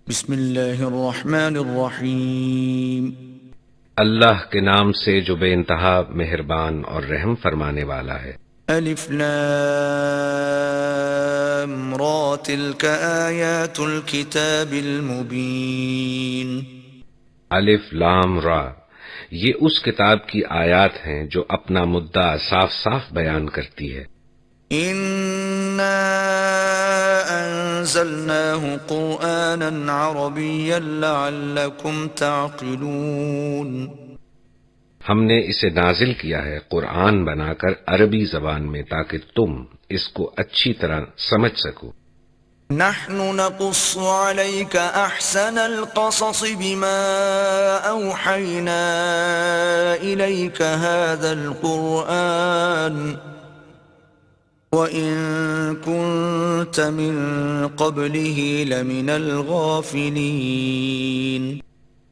بسم اللہ الرحمن الرحیم. اللہ کے نام سے جو بے انتہا مہربان اور رحم فرمانے والا ہے. الف لام را تلک آیات الکتاب المبین. الف لام را، یہ اس کتاب کی آیات ہیں جو اپنا مدعا صاف صاف بیان کرتی ہے. انا انزلناه قرآنا عربیا لعلکم تعقلون. ہم نے اسے نازل کیا ہے قرآن بنا کر عربی زبان میں تاکہ تم اس کو اچھی طرح سمجھ سکو. نحن نقص عليك احسن القصص بما اوحينا اليك هذا القرآن وان كنت من قبله لمن الغافلين.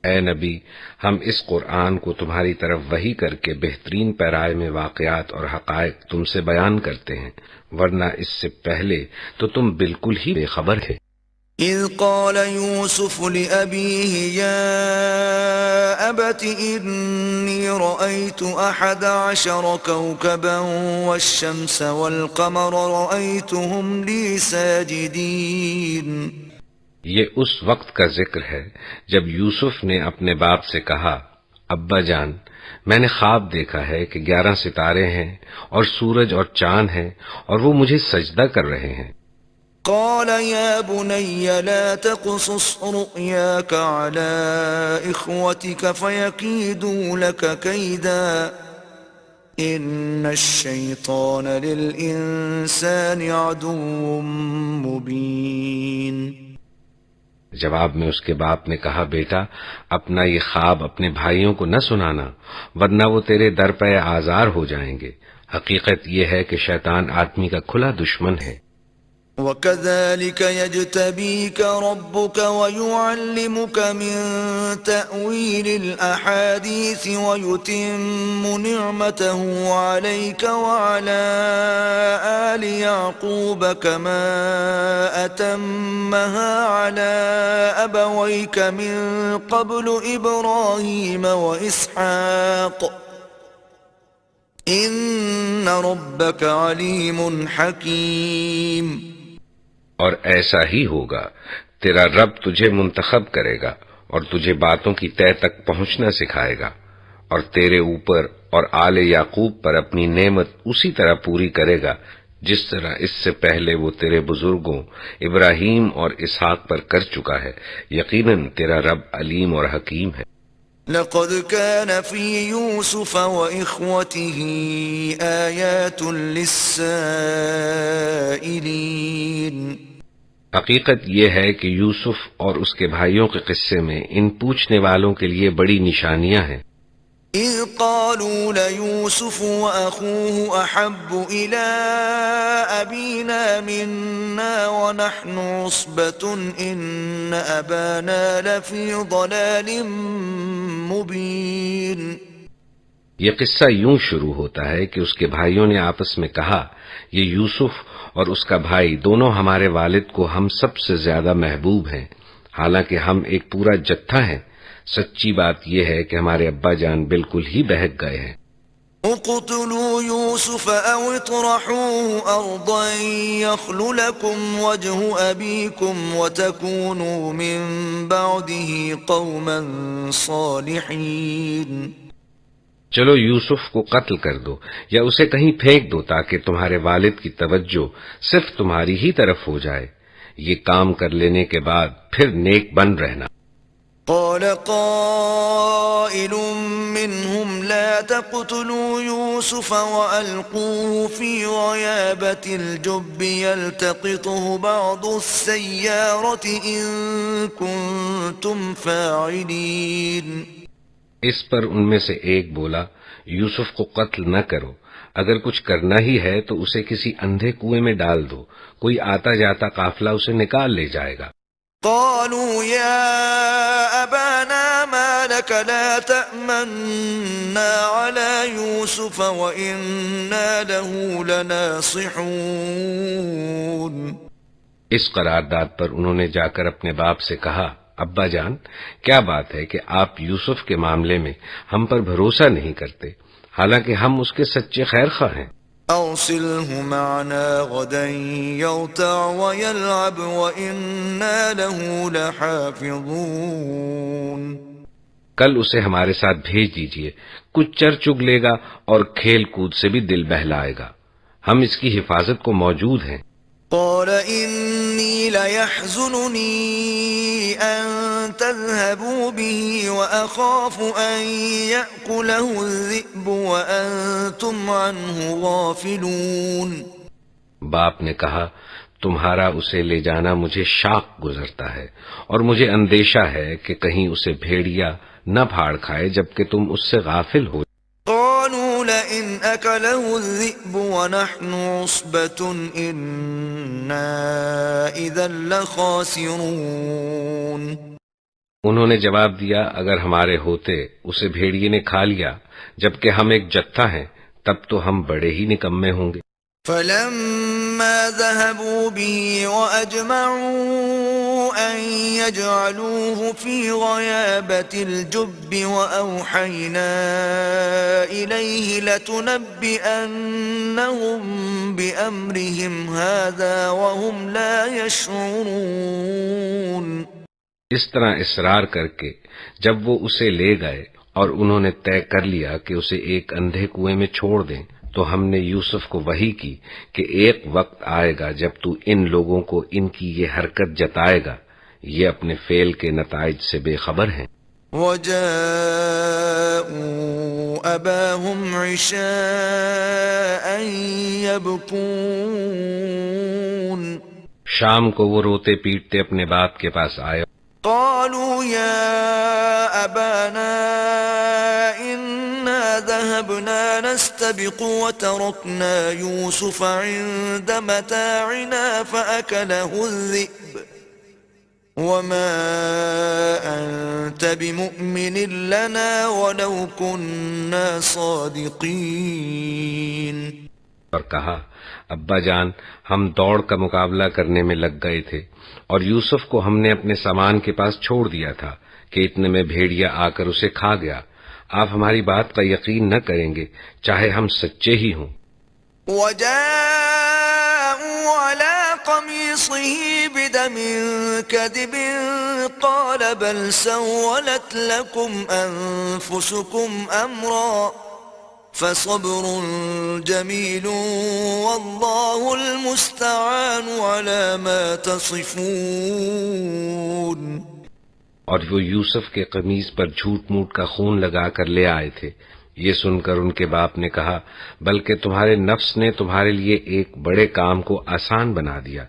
اے نبی، ہم اس قرآن کو تمہاری طرف وحی کر کے بہترین پیرائے میں واقعات اور حقائق تم سے بیان کرتے ہیں، ورنہ اس سے پہلے تو تم بالکل ہی بے خبر تھے. اذ قال يوسف لأبيه يا أبت إني رأيت 11 كوكبا والشمس والقمر رأيتهم لي ساجدين. یہ اس وقت کا ذکر ہے جب یوسف نے اپنے باپ سے کہا، ابا جان، میں نے خواب دیکھا ہے کہ 11 ستارے ہیں اور سورج اور چاند ہیں اور وہ مجھے سجدہ کر رہے ہیں. قال يا بني لا تقصص رؤياك على إخوتك فيكيدوا لك كيدا إن الشيطان للإنسان عدو مبين. جواب میں اس کے باپ نے کہا، بیٹا، اپنا یہ خواب اپنے بھائیوں کو نہ سنانا، ورنہ وہ تیرے در پہ آزار ہو جائیں گے. حقیقت یہ ہے کہ شیطان آدمی کا کھلا دشمن ہے. وَكَذَلِكَ يَجْتَبِيكَ رَبُّكَ وَيُعَلِّمُكَ مِن تَأْوِيلِ الْأَحَادِيثِ وَيُتِمُّ نِعْمَتَهُ عَلَيْكَ وَعَلَى آلِ يَعْقُوبَ كَمَا أَتَمَّهَا عَلَى أَبَوَيْكَ مِن قَبْلُ إِبْرَاهِيمَ وَإِسْحَاقَ ان ربک علیم حکیم. اور ایسا ہی ہوگا، تیرا رب تجھے منتخب کرے گا اور تجھے باتوں کی تہ تک پہنچنا سکھائے گا، اور تیرے اوپر اور آل یعقوب پر اپنی نعمت اسی طرح پوری کرے گا جس طرح اس سے پہلے وہ تیرے بزرگوں ابراہیم اور اسحاق پر کر چکا ہے. یقیناً تیرا رب علیم اور حکیم ہے. لقد كان في يوسف وإخوته آيات للسائلين. حقیقت یہ ہے کہ یوسف اور اس کے بھائیوں کے قصے میں ان پوچھنے والوں کے لیے بڑی نشانیاں ہیں. اذ قالوا ليوسف وأخوه أحب إلى أبينا منا ونحن عصبة إن أبانا لفي ضلال مبين. یہ قصہ یوں شروع ہوتا ہے کہ اس کے بھائیوں نے آپس میں کہا، یہ یوسف اور اس کا بھائی دونوں ہمارے والد کو ہم سب سے زیادہ محبوب ہیں، حالانکہ ہم ایک پورا جتھا ہیں. سچی بات یہ ہے کہ ہمارے ابا جان بالکل ہی بہک گئے ہیں. اقتلوا يوسف او اطرحوه ارضا يخل لكم وجه ابيكم وتكونوا من بعده قوما صالحين. چلو یوسف کو قتل کر دو یا اسے کہیں پھینک دو تاکہ تمہارے والد کی توجہ صرف تمہاری ہی طرف ہو جائے. یہ کام کر لینے کے بعد پھر نیک بن رہنا. قال قائل منهم لا تقتلوا يوسف وألقوه في غيابة الجب يلتقطه بعض السيارة إن كنتم فاعلين. اس پر ان میں سے ایک بولا، یوسف کو قتل نہ کرو، اگر کچھ کرنا ہی ہے تو اسے کسی اندھے کنویں میں ڈال دو، کوئی آتا جاتا قافلہ اسے نکال لے جائے گا. قالوا يا أبانا ما لك لا تأمنا على يوسف وإنا له لناصحون. اس قرارداد پر انہوں نے جا کر اپنے باپ سے کہا، ابا جان، کیا بات ہے کہ آپ یوسف کے معاملے میں ہم پر بھروسہ نہیں کرتے، حالانکہ ہم اس کے سچے خیر خواہ ہیں۔ أرسله معنا غدا يرتع ويلعب وإنا له لحافظون۔ کل اسے ہمارے ساتھ بھیج دیجئے، کچھ چر چگ لے گا اور کھیل کود سے بھی دل بہلائے گا، ہم اس کی حفاظت کو موجود ہیں۔ قال إني ليحزنني أن تذهبوا به وأخاف أن يأكله الذئب وأنتم عنه غافلون۔ باپ نے کہا، تمہارا اسے لے جانا مجھے شاق گزرتا ہے، اور مجھے اندیشہ ہے کہ کہیں اسے بھیڑیا نہ پھاڑ کھائے جبکہ تم اس سے غافل ہو۔ قالوا لئن أكله الذئب ونحن عصبة إنا إذا لخاسرون۔ انہوں نے جواب دیا، اگر ہمارے ہوتے اسے بھیڑیے نے کھا لیا جبکہ ہم ایک جتھا ہیں، تب تو ہم بڑے ہی نکمے ہوں گے۔ فلما ذهبوا به وأجمعوا أن يجعلوه في غيابة الجب وأوحينا إليه لتنبئنهم بأمرهم هذا وهم لا يشعرون۔ اس طرح اصرار کر کے جب وہ اسے لے گئے اور انہوں نے طے کر لیا کہ اسے ایک اندھے کنویں میں چھوڑ دیں، تو ہم نے یوسف کو وحی کی کہ ایک وقت آئے گا جب تو ان لوگوں کو ان کی یہ حرکت جتائے گا، یہ اپنے فعل کے نتائج سے بے خبر ہیں۔ وَجَاءُوا أَبَاهُمْ عِشَاءً يَبْكُونَ۔ شام کو وہ روتے پیٹتے اپنے باپ کے پاس آئے۔ قالوا يا أبانا إنا ذهبنا نستبق وتركنا يوسف عند متاعنا فأكله الذئب وما أنت بمؤمن لنا ولو كنا صادقين۔ اور کہا، ابا جان، ہم دوڑ کا مقابلہ کرنے میں لگ گئے تھے اور یوسف کو ہم نے اپنے سامان کے پاس چھوڑ دیا تھا کہ اتنے میں بھیڑیا آ کر اسے کھا گیا۔ آپ ہماری بات کا یقین نہ کریں گے چاہے ہم سچے ہی ہوں۔ وَجَاءُوا عَلَى قَمِيصِهِ بِدَمٍ كَذِبٍ قَالَ بَلْ سَوَّلَتْ لَكُمْ أَنفُسُكُمْ أَمْرًا فَصَبْرٌ جَمِيلٌ وَاللَّهُ الْمُسْتَعَانُ عَلَى مَا تَصِفُونَ۔ اور وہ یوسف کے قمیص پر جھوٹ موٹ کا خون لگا کر لے آئے تھے۔ یہ سن کر ان کے باپ نے کہا، بلکہ تمہارے نفس نے تمہارے لیے ایک بڑے کام کو آسان بنا دیا۔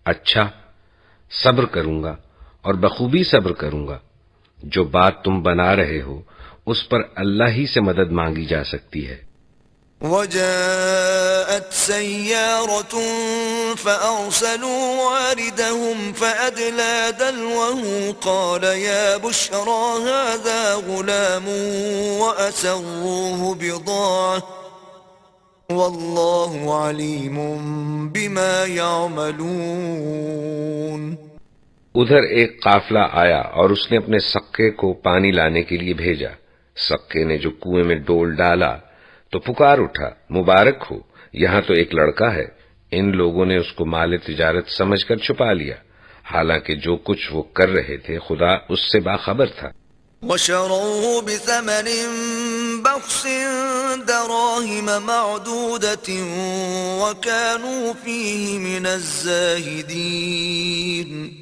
اچھا، صبر کروں گا اور بخوبی صبر کروں گا۔ جو بات تم بنا رہے ہو اس پر اللہ ہی سے مدد مانگی جا سکتی ہے۔ وَجَاءَتْ سَيَّارَةٌ فَأَرْسَلُوا وَارِدَهُمْ فَأَدْلَى دَلْوَهُ قَالَ يَا بُشْرَى هَذَا غُلَامٌ وَأَسَرُّوهُ بِضَاعَةً وَاللَّهُ عَلِيمٌ بِمَا يَعْمَلُونَ۔ ادھر ایک قافلہ آیا اور اس نے اپنے سقے کو پانی لانے کے لیے بھیجا۔ سقے نے جو کنویں میں ڈول ڈالا تو پکار اٹھا، مبارک ہو، یہاں تو ایک لڑکا ہے۔ ان لوگوں نے اس کو مال تجارت سمجھ کر چھپا لیا، حالانکہ جو کچھ وہ کر رہے تھے خدا اس سے باخبر تھا۔ وَشَرَوْهُ بِثَمَنٍ بَخْسٍ دَرَاهِمَ مَعْدُودَةٍ وَكَانُوا فِيهِ مِنَ الزَّاهِدِينَ۔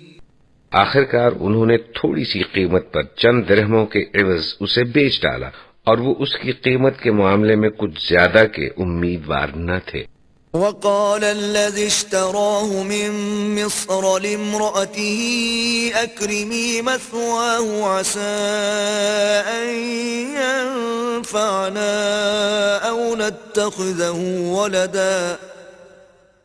آخرکار انہوں نے تھوڑی سی قیمت پر چند درہموں کے عوض اسے بیچ ڈالا، اور وہ اس کی قیمت کے معاملے میں کچھ زیادہ کے امیدوار نہ تھے۔ وقال الذي اشتراه من مصر لامرأته أكرمي مثواه عسى أن ينفعنا أو نتخذه ولدا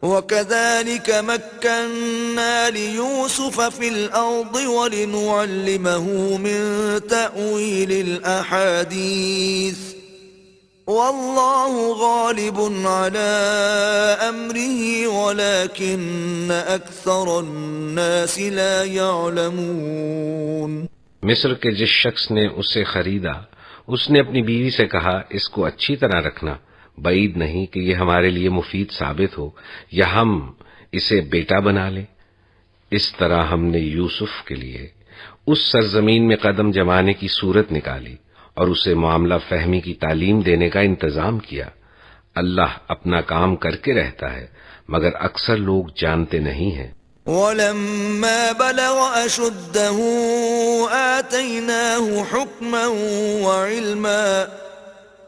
وكذلك مكنا ليوسف في الأرض ولنعلمه من تأويل الأحاديث واللہ غالب على امره ولكن اکثر الناس لا يعلمون۔ مصر کے جس شخص نے اسے خریدا اس نے اپنی بیوی سے کہا اس کو اچھی طرح رکھنا، بعید نہیں کہ یہ ہمارے لیے مفید ثابت ہو یا ہم اسے بیٹا بنا لیں۔ اس طرح ہم نے یوسف کے لیے اس سرزمین میں قدم جمانے کی صورت نکالی اور اسے معاملہ فہمی کی تعلیم دینے کا انتظام کیا۔ اللہ اپنا کام کر کے رہتا ہے مگر اکثر لوگ جانتے نہیں ہیں۔ وَلَمَّا بَلَغَ أَشُدَّهُ آتَيْنَاهُ حُكْمًا وَعِلْمًا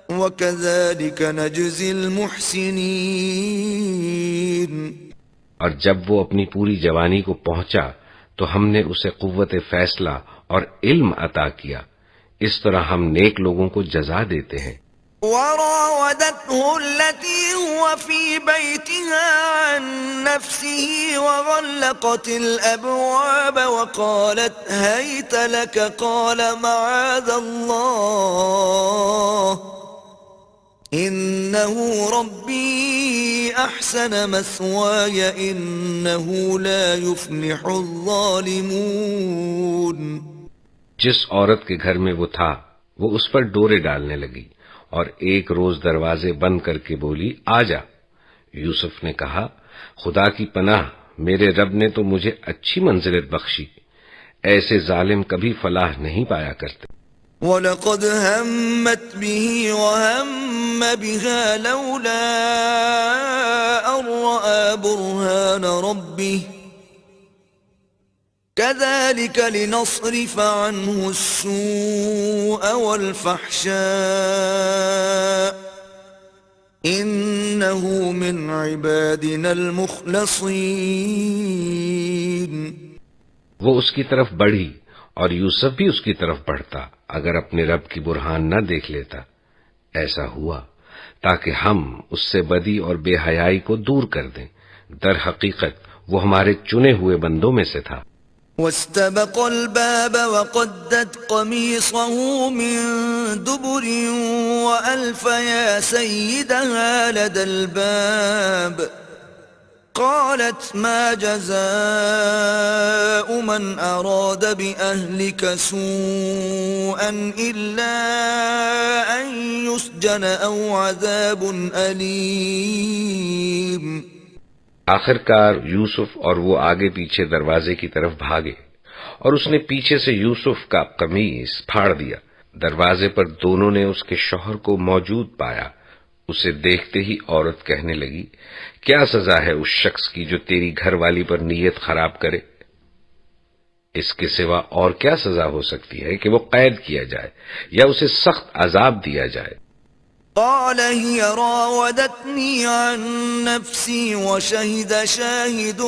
وَكَذَلِكَ نَجْزِي الْمُحْسِنِينَ۔ اور جب وہ اپنی پوری جوانی کو پہنچا تو ہم نے اسے قوت فیصلہ اور علم عطا کیا، اس طرح ہم نیک لوگوں کو جزا دیتے ہیں۔ وراودته التي هو في بيتها عن نفسه وغلقت الأبواب وقالت هيت لك قال معاذ الله إنه ربي أحسن مثواي إنه لا يفلح الظالمون۔ جس عورت کے گھر میں وہ تھا وہ اس پر ڈورے ڈالنے لگی اور ایک روز دروازے بند کر کے بولی آ جا۔ یوسف نے کہا خدا کی پناہ، میرے رب نے تو مجھے اچھی منزلت بخشی، ایسے ظالم کبھی فلاح نہیں پایا کرتے۔ وَلَقَدْ هَمَّتْ بِهِ وَهَمَّ بِهَا لَوْلَا أَن رَّأَىٰ بُرْهَانَ رَبِّهِ كَذَلِكَ لِنَصْرِفَ عَنْهُ السُّوءَ وَالْفَحْشَاءَ إِنَّهُ مِنْ عِبَادِنَا الْمُخْلَصِينَ۔ وہ اس کی طرف بڑھی اور یوسف بھی اس کی طرف بڑھتا اگر اپنے رب کی برہان نہ دیکھ لیتا۔ ایسا ہوا تاکہ ہم اس سے بدی اور بے حیائی کو دور کر دیں، در حقیقت وہ ہمارے چنے ہوئے بندوں میں سے تھا۔ واستبق الباب وقدت قميصه من دبر وألف يا سيدها لدى الباب قالت ما جزاء من أراد بأهلك سوءا إلا أن يسجن أو عذاب أليم۔ آخر کار یوسف اور وہ آگے پیچھے دروازے کی طرف بھاگے اور اس نے پیچھے سے یوسف کا قمیص پھاڑ دیا۔ دروازے پر دونوں نے اس کے شوہر کو موجود پایا۔ اسے دیکھتے ہی عورت کہنے لگی کیا سزا ہے اس شخص کی جو تیری گھر والی پر نیت خراب کرے؟ اس کے سوا اور کیا سزا ہو سکتی ہے کہ وہ قید کیا جائے یا اسے سخت عذاب دیا جائے؟ قال هي راودتني عن نفسي وشهد شاهد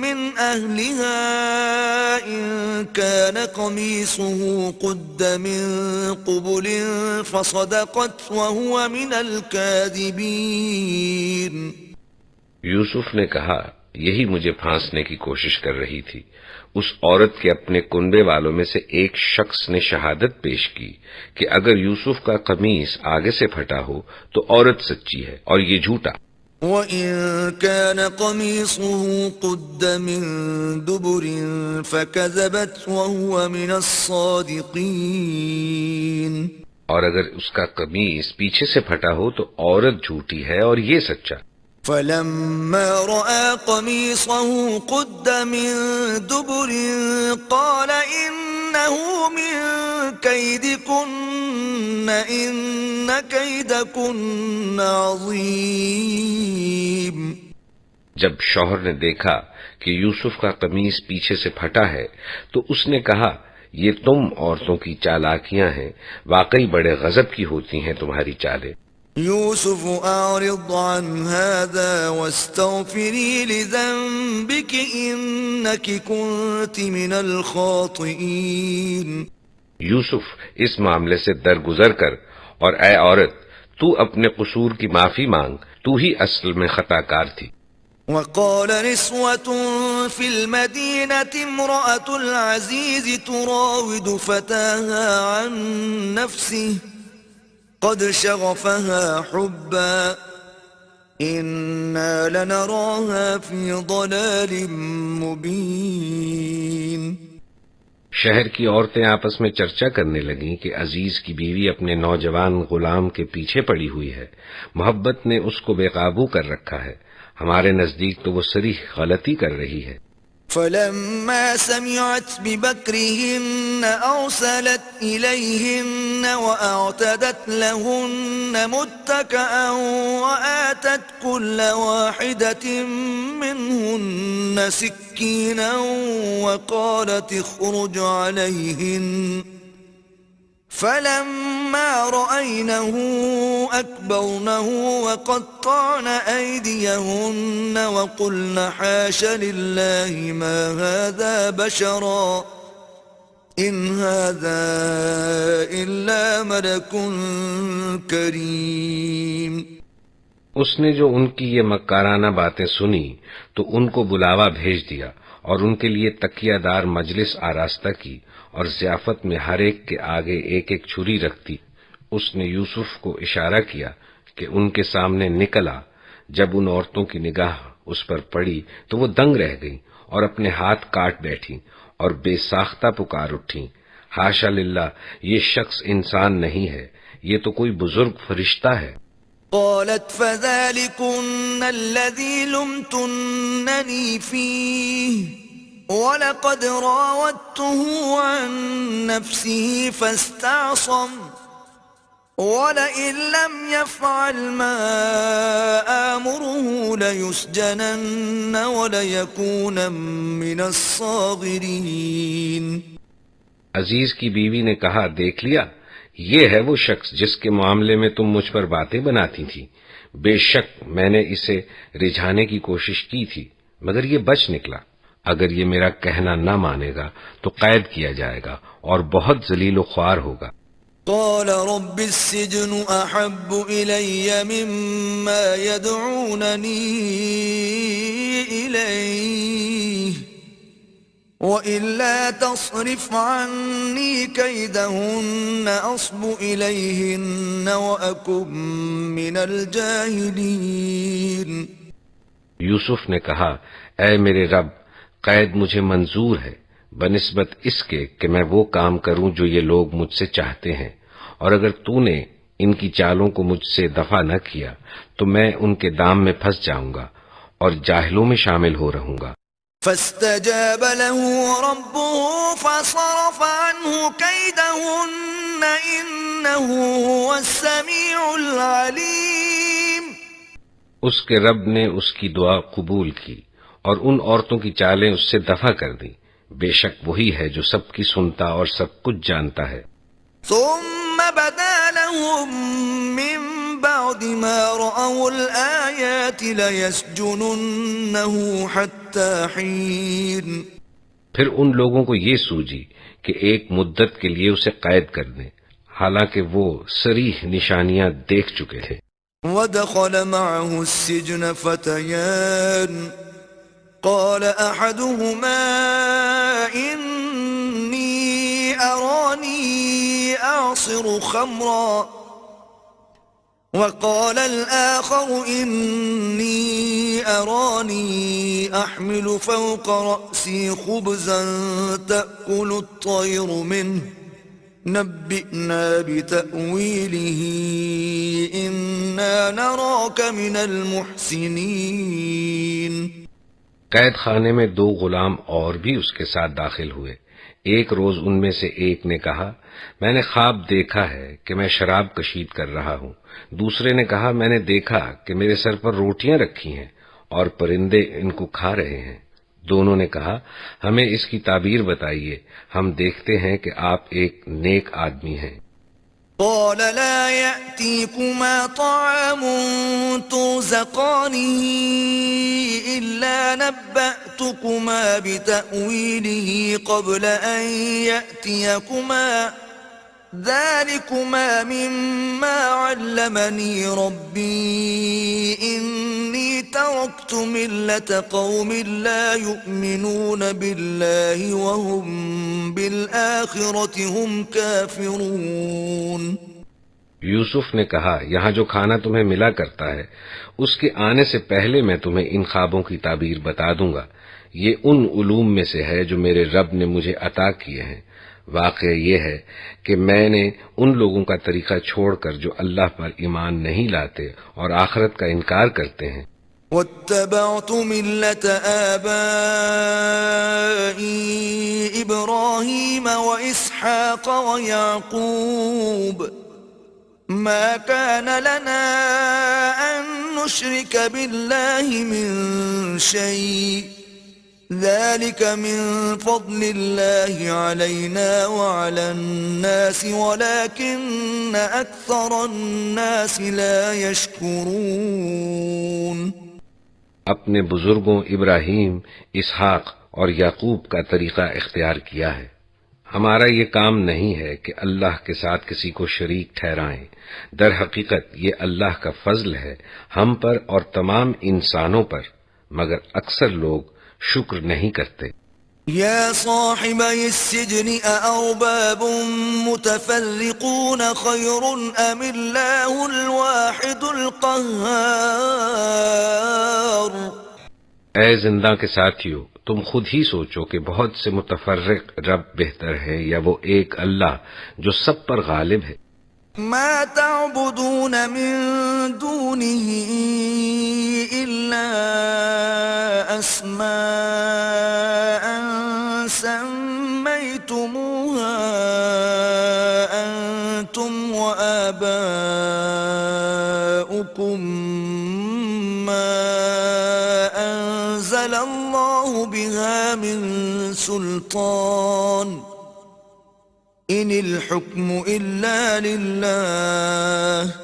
من أهلها إن كان قميصه قد من قبل فصدقت وهو من الكاذبين۔ یوسف نے کہا یہی مجھے پھانسنے کی کوشش کر رہی تھی۔ اس عورت کے اپنے کنبے والوں میں سے ایک شخص نے شہادت پیش کی کہ اگر یوسف کا قمیص آگے سے پھٹا ہو تو عورت سچی ہے اور یہ جھوٹا۔ وَإِن كَانَ قَمِيصُهُ قُدَّ مِن دُبُرٍ فَكَذَبَتْ وَهُوَ مِنَ الصَّادِقِينَ۔ اور اگر اس کا قمیص پیچھے سے پھٹا ہو تو عورت جھوٹی ہے اور یہ سچا۔ فَلَمَّا رَأَىٰ قَمِيصَهُ قُدَّ مِن دُبُرٍ قَالَ إِنَّهُ مِن كَيْدِكُنَّ إِنَّ كَيْدَكُنَّ عَظِيمٌ۔ جب شوہر نے دیکھا کہ یوسف کا قمیص پیچھے سے پھٹا ہے تو اس نے کہا یہ تم عورتوں کی چالاکیاں ہیں، واقعی بڑے غضب کی ہوتی ہیں تمہاری چالیں۔ يوسف أعرض عن هذا واستغفري لذنبك إنك كنت من الخاطئين۔ یوسف اس معاملے سے درگزر کر اور اے عورت تو اپنے قصور کی معافی مانگ، تو ہی اصل میں خطا کار تھی۔ وقال نسوة في المدينة امرأة العزيز تراود فتاها عن نفسه قد شغفها حبا إنا لنراها في ضلال مبين. شہر کی عورتیں آپس میں چرچا کرنے لگیں کہ عزیز کی بیوی اپنے نوجوان غلام کے پیچھے پڑی ہوئی ہے، محبت نے اس کو بے قابو کر رکھا ہے، ہمارے نزدیک تو وہ صریح غلطی کر رہی ہے. فلما سمعت بمكرهن أرسلت إليهن وأعتدت لهن متكئا وآتت كل واحدة منهن سكينا وقالت اخرج عليهن فلما رأينه أكبرنه وقطعن أيديهن وقلن حاش لله ما هذا بشرا إن هذا إلا ملك كريم. اس نے جو ان کی یہ مکارانہ باتیں سنی تو ان کو بلاوا بھیج دیا اور ان کے لیے تکیہ دار مجلس آراستہ کی اور ضیافت میں ہر ایک کے آگے ایک ایک چھری رکھتی. اس نے یوسف کو اشارہ کیا کہ ان کے سامنے نکلا. جب ان عورتوں کی نگاہ اس پر پڑی تو وہ دنگ رہ گئیں اور اپنے ہاتھ کاٹ بیٹھیں اور بے ساختہ پکار اٹھیں، حاشا للہ، یہ شخص انسان نہیں ہے، یہ تو کوئی بزرگ فرشتہ ہے. قالت فذلكن الذي لمتنني فيه وَلَقَدْ رَاوَدتُّهُ عَن نَّفْسِهِ فَاسْتَعْصَمَ وَلَئِن لَّمْ يَفْعَلْ مَا آمُرُهُ لَيُسْجَنَنَّ وَلَيَكُونًا مِّنَ الصَّاغِرِينَ. عزیز کی بیوی نے کہا، دیکھ لیا، یہ ہے وہ شخص جس کے معاملے میں تم مجھ پر باتیں بناتی تھی. بے شک میں نے اسے رجھانے کی کوشش کی تھی مگر یہ بچ نکلا. اگر یہ میرا کہنا نہ مانے گا تو قید کیا جائے گا اور بہت ذلیل و خوار ہوگا. قال رب السجن احب الی مما يدعوننی الیہ وَإِلَّا تَصْرِفْ عَنِّي كَيْدَهُنَّ أَصْبُ إِلَيْهِنَّ وَأَكُن مِّنَ الْجَاهِلِينَ. یوسف نے کہا، اے میرے رب، قید مجھے منظور ہے بنسبت اس کے کہ میں وہ کام کروں جو یہ لوگ مجھ سے چاہتے ہیں، اور اگر تو نے ان کی چالوں کو مجھ سے دفع نہ کیا تو میں ان کے دام میں پھنس جاؤں گا اور جاہلوں میں شامل ہو رہوں گا. فاستجاب له ربه فصرف عنه كيدهن إنه هو السميع العليم. اس کے رب نے اس کی دعا قبول کی اور ان عورتوں کی چالیں اس سے دفع کر دیں، بے شک وہی ہے جو سب کی سنتا اور سب کچھ جانتا ہے. ثم بدا لهم من بعد ما رأوا الآيات ليسجننه حتى حين. پھر ان لوگوں کو یہ سوجی کہ ایک مدت کے لیے اسے قید کر دیں، حالانکہ وہ صریح نشانیاں دیکھ چکے تھے. ودخل معه السجن فتيان قال أحدهما إني أراني أعصر خمرا وقال الآخر إني أراني أحمل فوق رأسي خبزا تأكل الطير منه نبئنا بتأويله إنا نراك من المحسنين. قید خانے میں دو غلام اور بھی اس کے ساتھ داخل ہوئے. ایک روز ان میں سے ایک نے کہا، میں نے خواب دیکھا ہے کہ میں شراب کشید کر رہا ہوں. دوسرے نے کہا، میں نے دیکھا کہ میرے سر پر روٹیاں رکھی ہیں اور پرندے ان کو کھا رہے ہیں. دونوں نے کہا، ہمیں اس کی تعبیر بتائیے، ہم دیکھتے ہیں کہ آپ ایک نیک آدمی ہیں. قال لا يأتيكما طعام ترزقانه إلا نبأتكما بتأويله قبل أن يأتيكما ذلكما مما علمني ربي إني تركت ملة قوم لا يؤمنون بالله وهم بالآخرة هم كافرون. یوسف نے کہا یہاں جو کھانا تمہیں ملا کرتا ہے اس کے آنے سے پہلے میں تمہیں ان خوابوں کی تعبیر بتا دوں گا. یہ ان علوم میں سے ہے جو میرے رب نے مجھے عطا کیے ہیں. واقعہ یہ ہے کہ میں نے ان لوگوں کا طریقہ چھوڑ کر جو اللہ پر ایمان نہیں لاتے اور آخرت کا انکار کرتے ہیں. واتبعت ملة آبائي إبراهيم وإسحاق ويعقوب ما كان لنا أن نشرك بالله من شيء ذلك من فضل الله علينا وعلى الناس ولكن أكثر الناس لا يشكرون. اپنے بزرگوں ابراہیم، اسحاق اور یعقوب کا طریقہ اختیار کیا ہے. ہمارا یہ کام نہیں ہے کہ اللہ کے ساتھ کسی کو شریک ٹھہرائیں. در حقیقت یہ اللہ کا فضل ہے ہم پر اور تمام انسانوں پر، مگر اکثر لوگ شکر نہیں کرتے. يا صاحبي السجن أأرباب متفرقون خير أم الله الواحد القهار. اے زندہ کے ساتھیو، تم خود ہی سوچو کہ بہت سے متفرق رب بہتر ہے یا وہ ایک اللہ جو سب پر غالب ہے. ما تعبدون من دونه إلا أسماء سميتموها أنتم وآباؤكم ما أنزل الله بها من سلطان إن الحكم إلا لله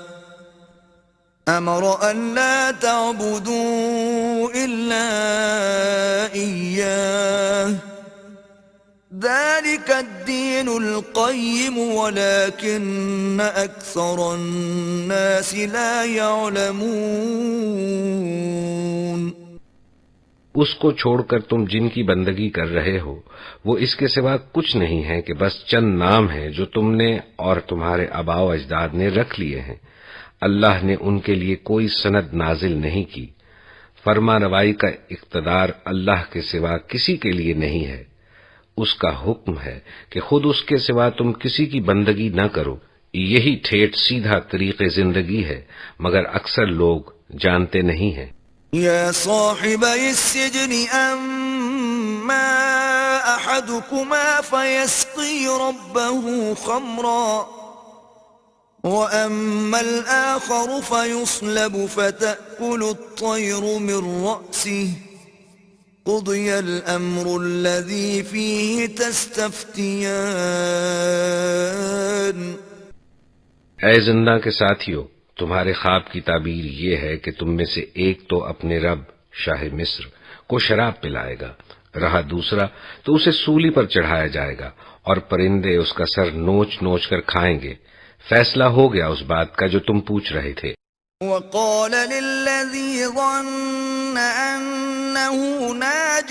أمر أن لا تعبدوا إلا إياه ذلك الدين القيم ولكن أكثر الناس لا يعلمون. اس کو چھوڑ کر تم جن کی بندگی کر رہے ہو وہ اس کے سوا کچھ نہیں ہے کہ بس چند نام ہیں جو تم نے اور تمہارے آباء و اجداد نے رکھ لیے ہیں. اللہ نے ان کے لیے کوئی سند نازل نہیں کی. فرما روائی کا اقتدار اللہ کے سوا کسی کے لیے نہیں ہے. اس کا حکم ہے کہ خود اس کے سوا تم کسی کی بندگی نہ کرو. یہی ٹھیٹ سیدھا طریق زندگی ہے مگر اکثر لوگ جانتے نہیں ہیں. يا صاحبي السجن أما أحدكما فيسقي ربه خمرا وأما الآخر فيصلب فتأكل الطير من رأسه قضي الأمر الذي فيه تستفتيان. اے زندہ کے ساتھیو، تمہارے خواب کی تعبیر یہ ہے کہ تم میں سے ایک تو اپنے رب شاہ مصر کو شراب پلائے گا، رہا دوسرا تو اسے سولی پر چڑھایا جائے گا اور پرندے اس کا سر نوچ نوچ کر کھائیں گے. فیصلہ ہو گیا اس بات کا جو تم پوچھ رہے تھے. وقال للذي ظن أنه ناج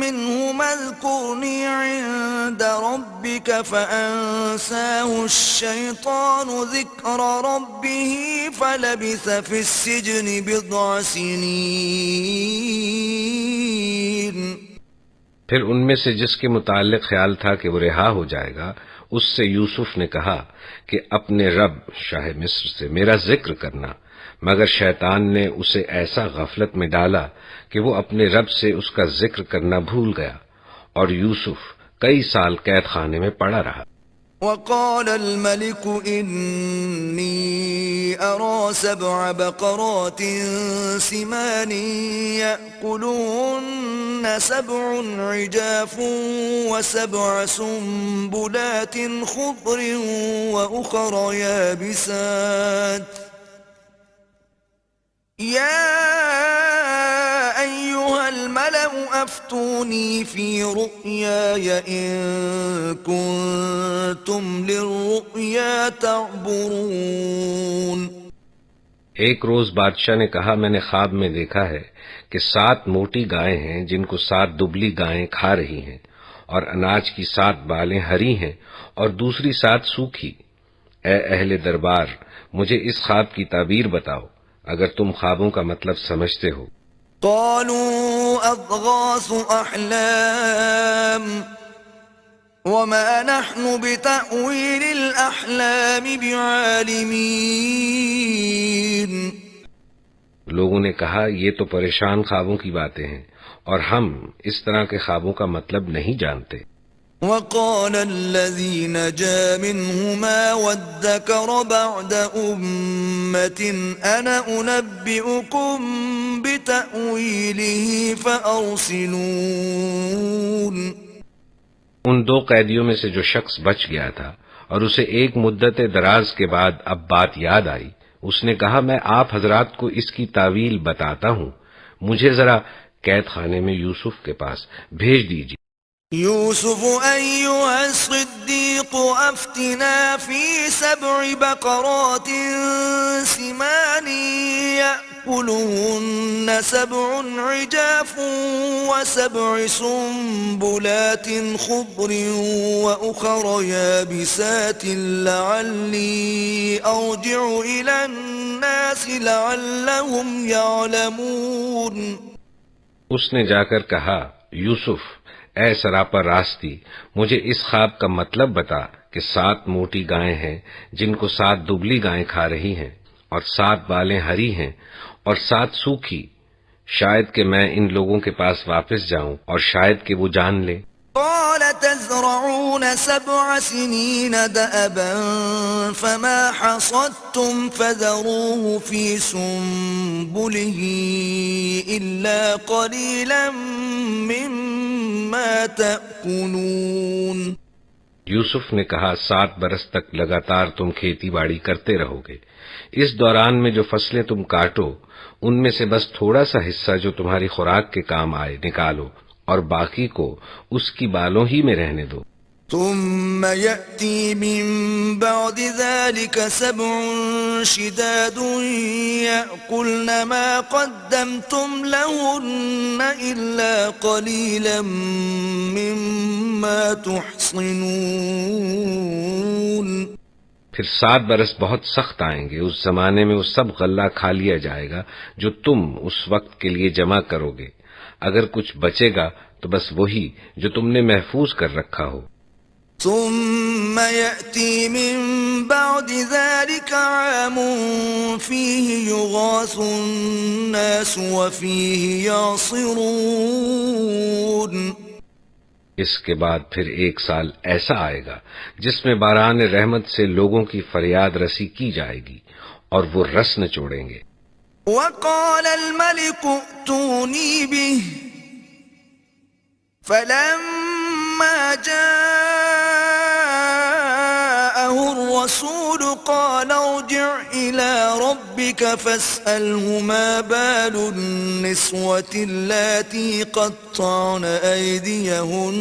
منهما اذكرني عند ربك فأنساه الشيطان ذكر ربه فلبث في السجن بضع سنين. پھر ان میں سے جس کے متعلق خیال تھا کہ وہ رہا ہو جائے گا اس سے یوسف نے کہا کہ اپنے رب شاہ مصر سے میرا ذکر کرنا، مگر شیطان نے اسے ایسا غفلت میں ڈالا کہ وہ اپنے رب سے اس کا ذکر کرنا بھول گیا اور یوسف کئی سال قید خانے میں پڑا رہا. وقال الملك إني أرى 7 بقرات سمان يأكلهن 7 عجاف و7 سنبلات خضر وأخر يابسات يا أيها الملأ أفتوني في رؤياي إن كنتم للرؤيا تعبرون. ایک روز بادشاہ نے کہا میں نے خواب میں دیکھا ہے کہ 7 موٹی گائیں ہیں جن کو 7 دبلی گائیں کھا رہی ہیں اور اناج کی 7 بالیں ہری ہیں اور دوسری 7 سوکھی. اے اہل دربار، مجھے اس خواب کی تعبیر بتاؤ اگر تم خوابوں کا مطلب سمجھتے ہو۔ قالوا أضغاث أحلام وما نحن بتأويل الأحلام بعالمين۔ لوگوں نے کہا یہ تو پریشان خوابوں کی باتیں ہیں اور ہم اس طرح کے خوابوں کا مطلب نہیں جانتے۔ وقال الذي نجا منهما وادكر بعد أمة أنا أنبئكم بتأويله فأرسلون۔ ان دو قیدیوں میں سے جو شخص بچ گیا تھا اور اسے ایک مدت دراز کے بعد اب بات یاد آئی، اس نے کہا میں آپ حضرات کو اس کی تعویل بتاتا ہوں، مجھے ذرا قید خانے میں یوسف کے پاس بھیج دیجیے۔ يوسف أيها الصديق أفتنا في 7 بقرات سمان يأكلهن 7 عجاف و7 سنبلات خضر وأخر يابسات لعلي أرجع إلى الناس لعلهم يعلمون۔ اس نے جا کر کہا یوسف اے سراپا راستی، مجھے اس خواب کا مطلب بتا کہ 7 موٹی گائیں ہیں جن کو 7 دبلی گائیں کھا رہی ہیں اور 7 بالیں ہری ہیں اور 7 سوکھی، شاید کہ میں ان لوگوں کے پاس واپس جاؤں اور شاید کہ وہ جان لے۔ قال تزرعون 7 سنين دأبا فما حصدتم فذروه في سنبله إلا قليلا مما تأكلون۔ یوسف نے کہا 7 برس تک لگاتار تم کھیتی باڑی کرتے رہو گے، اس دوران میں جو فصلیں تم کاٹو ان میں سے بس تھوڑا سا حصہ جو تمہاری خوراک کے کام آئے نکالو اور باقی کو اس کی بالوں ہی میں رہنے دو۔ ثم يأتي من بعد ذلك 7 شداد يأكلن ما قدمتم لهن إلا قليلا مما تحصنون۔ پھر 7 برس بہت سخت آئیں گے، اس زمانے میں وہ سب غلہ کھا لیا جائے گا جو تم اس وقت کے لیے جمع کرو گے، اگر کچھ بچے گا تو بس وہی جو تم نے محفوظ کر رکھا ہو۔ ثم يأتي من بعد ذلك عام فيه يغاث الناس وفيه يعصرون۔ اس کے بعد پھر 1 سال ایسا آئے گا جس میں باران رحمت سے لوگوں کی فریاد رسی کی جائے گی اور وہ رس نچوڑیں گے۔ وقال الملك ائتوني به فلما جاءه الرسول قال ارجع إلى ربك فاسأله ما بال النسوة اللاتي قطعن أيديهن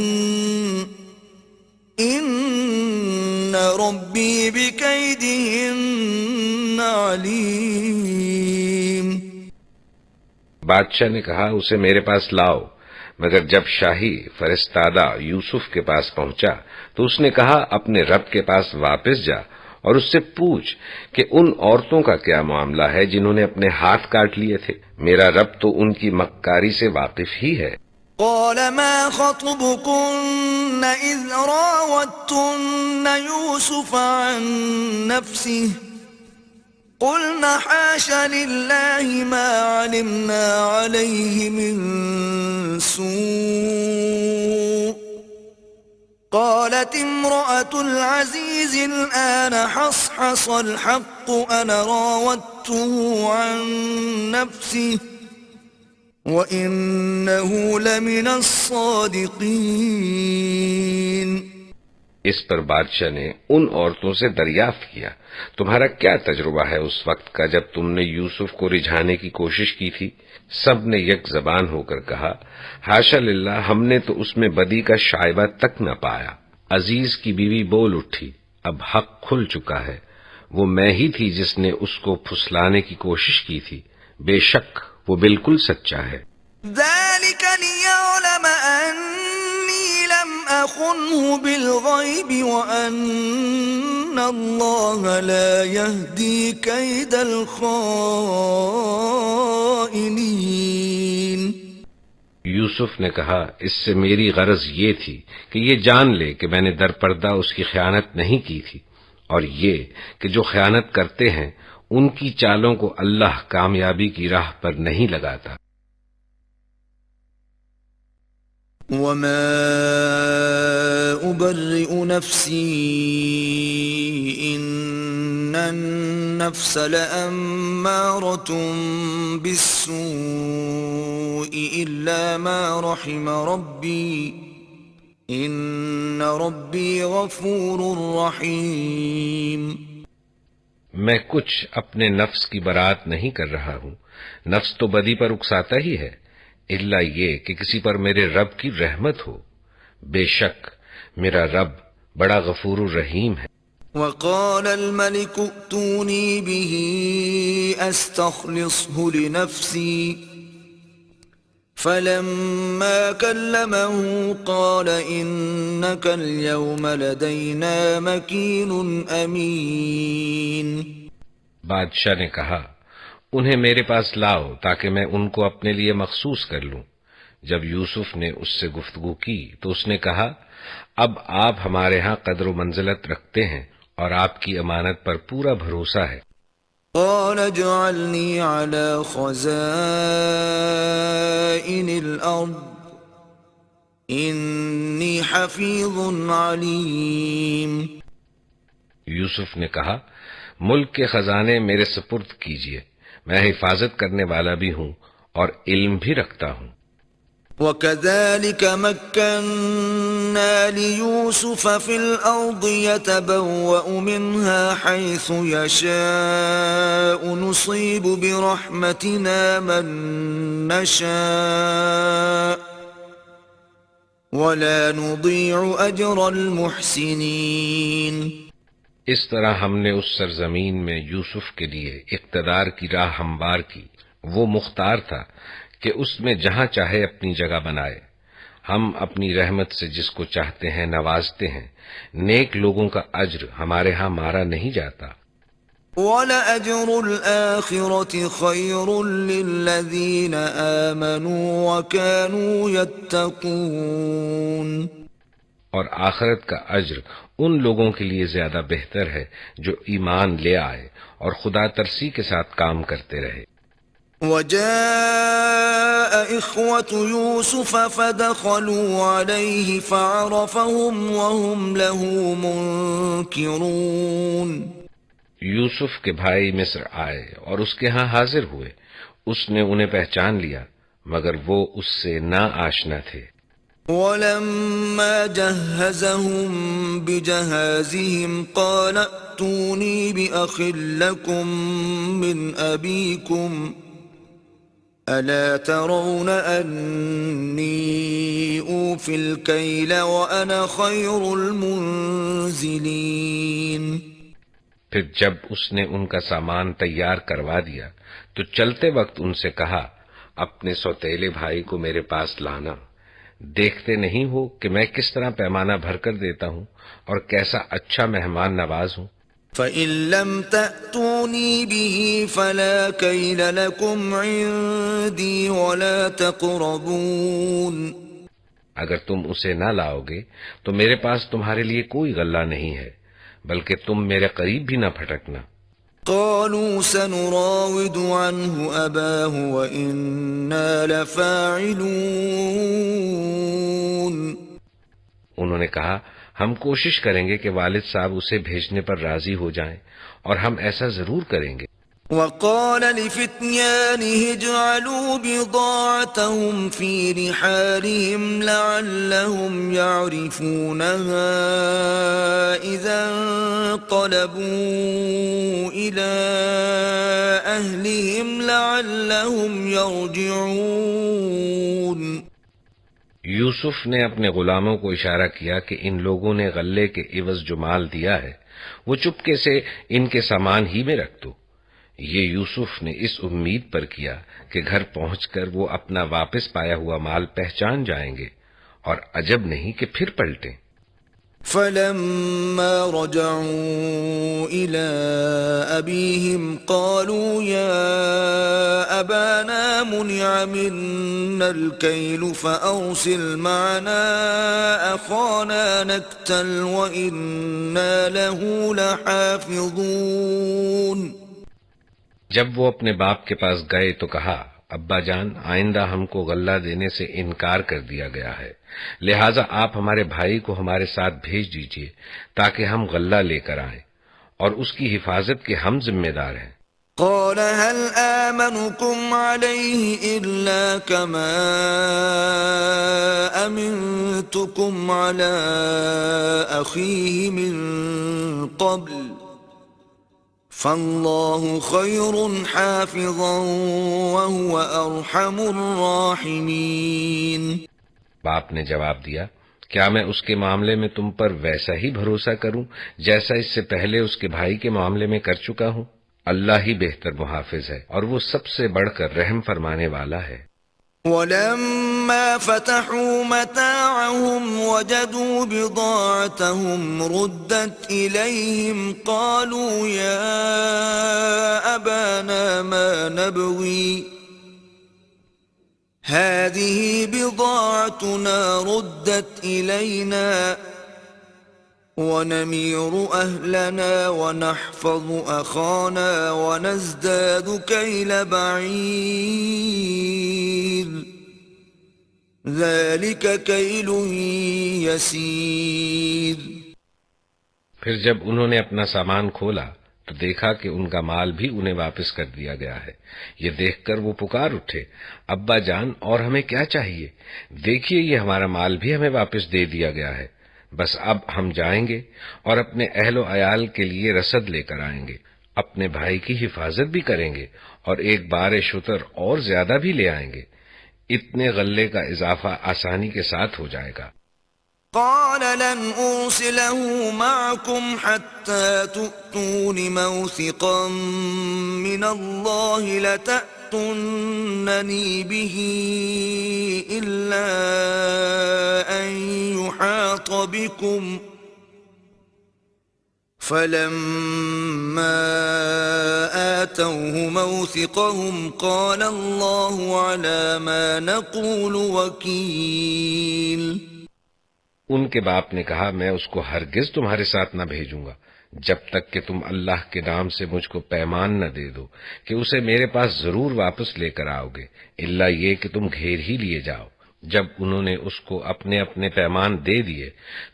إن ربي بكيدهن عليم۔ بادشاہ نے کہا اسے میرے پاس لاؤ، مگر جب شاہی فرستادہ یوسف کے پاس پہنچا تو اس نے کہا اپنے رب کے پاس واپس جا اور اس سے پوچھ کہ ان عورتوں کا کیا معاملہ ہے جنہوں نے اپنے ہاتھ کاٹ لیے تھے، میرا رب تو ان کی مکاری سے واقف ہی ہے۔ قال ما خطبكن إذ راوتن يوسف عن نفسه قلنا حاش لله ما علمنا عليه من سوء قالت امرأة العزيز الآن حصحص الحق أنا راودته عن نفسه وَإِنَّهُ لَمِنَ الصَّادِقِينَ۔ اس پر بادشاہ نے ان عورتوں سے دریافت کیا تمہارا کیا تجربہ ہے اس وقت کا جب تم نے یوسف کو رجھانے کی کوشش کی تھی؟ سب نے یک زبان ہو کر کہا حاشا للہ، ہم نے تو اس میں بدی کا شائبہ تک نہ پایا۔ عزیز کی بیوی بول اٹھی اب حق کھل چکا ہے، وہ میں ہی تھی جس نے اس کو پھسلانے کی کوشش کی تھی، بے شک وہ بالکل سچا ہے۔ ذَلِكَ لِيَعْلَمَ أَنِّي لَمْ أَخُنْهُ بِالْغَيْبِ وَأَنَّ اللہ لا یہدی کید الخائنین۔ یوسف نے کہا اس سے میری غرض یہ تھی کہ یہ جان لے کہ میں نے در پردہ اس کی خیانت نہیں کی تھی، اور یہ کہ جو خیانت کرتے ہیں ان کی چالوں کو اللہ کامیابی کی راہ پر نہیں لگاتا۔ وما ابرئ نفسی ان النفس لامارۃ بالسوء الا ما رحم ربی ان ربی غفور رحیم۔ میں کچھ اپنے نفس کی برات نہیں کر رہا ہوں، نفس تو بدی پر اکساتا ہی ہے، الا یہ کہ کسی پر میرے رب کی رحمت ہو، بے شک میرا رب بڑا غفور الرحیم ہے۔ وقال الملك ائتوني به استخلصه لنفسي فلما كلمه قال انك اليوم لدينا مكين امين۔ بادشاہ نے کہا انہیں میرے پاس لاؤ تاکہ میں ان کو اپنے لیے مخصوص کر لوں۔ جب یوسف نے اس سے گفتگو کی تو اس نے کہا اب آپ ہمارے ہاں قدر و منزلت رکھتے ہیں اور آپ کی امانت پر پورا بھروسہ ہے۔ قال اجعلني على خزائن الارض انی حفیظ علیم۔ یوسف نے کہا ملک کے خزانے میرے سپرد کیجیے، میں حفاظت کرنے والا بھی ہوں اور علم بھی رکھتا ہوں۔ وَكَذَلِكَ مَكَّنَّا لِيُوسُفَ فِي الْأَرْضِ يَتَبَوَّأُ مِنْهَا حَيْثُ يَشَاءُ نُصِيبُ بِرَحْمَتِنَا مَن نَّشَاءُ وَلَا نُضِيعُ أَجْرَ الْمُحْسِنِينَ۔ اس طرح ہم نے اس سرزمین میں یوسف کے لیے اقتدار کی راہ ہموار کی، وہ مختار تھا کہ اس میں جہاں چاہے اپنی جگہ بنائے، ہم اپنی رحمت سے جس کو چاہتے ہیں نوازتے ہیں، نیک لوگوں کا اجر ہمارے ہاں مارا نہیں جاتا۔ وَلَأَجْرُ الْآخِرَةِ خَيْرٌ لِّلَّذِينَ آمَنُوا وَكَانُوا يَتَّقُونَ۔ اور آخرت کا اجر ان لوگوں کے لیے زیادہ بہتر ہے جو ایمان لے آئے اور خدا ترسی کے ساتھ کام کرتے رہے۔ وَجَاءَ إِخْوَةُ يُوسُفَ فَدَخَلُوا عَلَيْهِ فَعَرَفَهُمْ وَهُمْ لَهُ مُنكِرُونَ۔ یوسف کے بھائی مصر آئے اور اس کے ہاں حاضر ہوئے، اس نے انہیں پہچان لیا مگر وہ اس سے نا آشنا تھے۔ وَلَمَّا جَهَّزَهُم بِجَهَازِهِمْ قَالَ ائْتُونِي بِأَخٍ لَّكُم مِّنْ أَبِيكُمْ أَلَا تَرَوْنَ أَنِّي أُوفِي الْكَيْلَ وَأَنَا خَيْرُ الْمُنزِلِينَ۔ پھر جب اس نے ان کا سامان تیار کروا دیا تو چلتے وقت ان سے کہا اپنے سوتیلے بھائی کو میرے پاس لانا، دیکھتے نہیں ہو کہ میں کس طرح پیمانہ بھر کر دیتا ہوں اور کیسا اچھا مہمان نواز ہوں۔ فَإِن لَّمْ تَأْتُونِي بِهِ فَلَا كَيْلَ لَكُمْ عِندِي وَلَا تَقْرَبُونَ۔ اگر تم اسے نہ لاؤ گے تو میرے پاس تمہارے لیے کوئی غلہ نہیں ہے، بلکہ تم میرے قریب بھی نہ پھٹکنا۔ قالوا سنراود عنه أباه وإنا لفاعلون۔ انہوں نے کہا ہم کوشش کریں گے کہ والد صاحب اسے بھیجنے پر راضی ہو جائیں، اور ہم ایسا ضرور کریں گے۔ وقال لفتيانه اجعلوا بضاعتهم في رحالهم لعلهم يعرفونها إذا انقلبوا إلى أهلهم لعلهم يرجعون۔ یوسف نے اپنے غلاموں کو اشارہ کیا کہ ان لوگوں نے غلے کے عوض جو مال دیا ہے وہ چپکے سے ان کے سامان ہی میں رکھ دو۔ یہ یوسف نے اس امید پر کیا کہ گھر پہنچ کر وہ اپنا واپس پایا ہوا مال پہچان جائیں گے، اور عجب نہیں کہ پھر پلٹیں۔ فلما رجعوا إلى أبيهم قالوا يا أبانا منع منا الكيل فأرسل معنا أخانا نكتل وإنا له لحافظون. جب وہ اپنے باپ کے پاس گئے تو کہا ابا جان آئندہ ہم کو غلہ دینے سے انکار کر دیا گیا ہے، لہٰذا آپ ہمارے بھائی کو ہمارے ساتھ بھیج دیجیے تاکہ ہم غلہ لے کر آئیں اور اس کی حفاظت کے ہم ذمہ دار ہیں. قال هل آمنكم عليه إلا كما أمنتكم على أخيه من قبل فالله خير حافظا وهو أرحم الراحمين. باپ نے جواب دیا کیا میں اس کے معاملے میں تم پر ویسا ہی بھروسہ کروں جیسا اس سے پہلے اس کے بھائی کے معاملے میں کر چکا ہوں؟ اللہ ہی بہتر محافظ ہے اور وہ سب سے بڑھ کر رحم فرمانے والا ہے. وَلَمَّا فَتَحُوا مَتَاعَهُمْ وَجَدُوا بِضَاعَتَهُمْ رُدَّتْ إِلَيْهِمْ قَالُوا يَا أَبَانَا مَا نَبْغِي هَذِهِ بِضَاعَتُنَا رُدَّتْ إِلَيْنَا وَنَمِيرُ أَهْلَنَا وَنَحْفَظُ أَخَانَا وَنَزْدَادُ كَيْلَ بَعِيرٍ ذَلِكَ كَيْلٌ يَسِيرٌ. پھر جب انہوں نے اپنا سامان کھولا تو دیکھا کہ ان کا مال بھی انہیں واپس کر دیا گیا ہے. یہ دیکھ کر وہ پکار اٹھے ابا جان اور ہمیں کیا چاہیے؟ دیکھیے یہ ہمارا مال بھی ہمیں واپس دے دیا گیا ہے. بس اب ہم جائیں گے اور اپنے اہل و عیال کے لیے رسد لے کر آئیں گے، اپنے بھائی کی حفاظت بھی کریں گے اور ایک بار شتر اور زیادہ بھی لے آئیں گے. اتنے غلے کا اضافہ آسانی کے ساتھ ہو جائے گا. قال لن أرسله معكم حتى تؤتون موثقا من الله لتأتونني به إلا أن يحاط بكم فلما آتوه موثقهم قال الله على ما نقول وكيل. ان کے باپ نے کہا میں اس کو ہرگز تمہارے ساتھ نہ بھیجوں گا جب تک کہ تم اللہ کے نام سے مجھ کو پیمان نہ دے دو کہ اسے میرے پاس ضرور واپس لے کر آؤ گے، الا یہ کہ تم گھیر ہی لیے جاؤ. جب انہوں نے اس کو اپنے اپنے پیمان دے دیے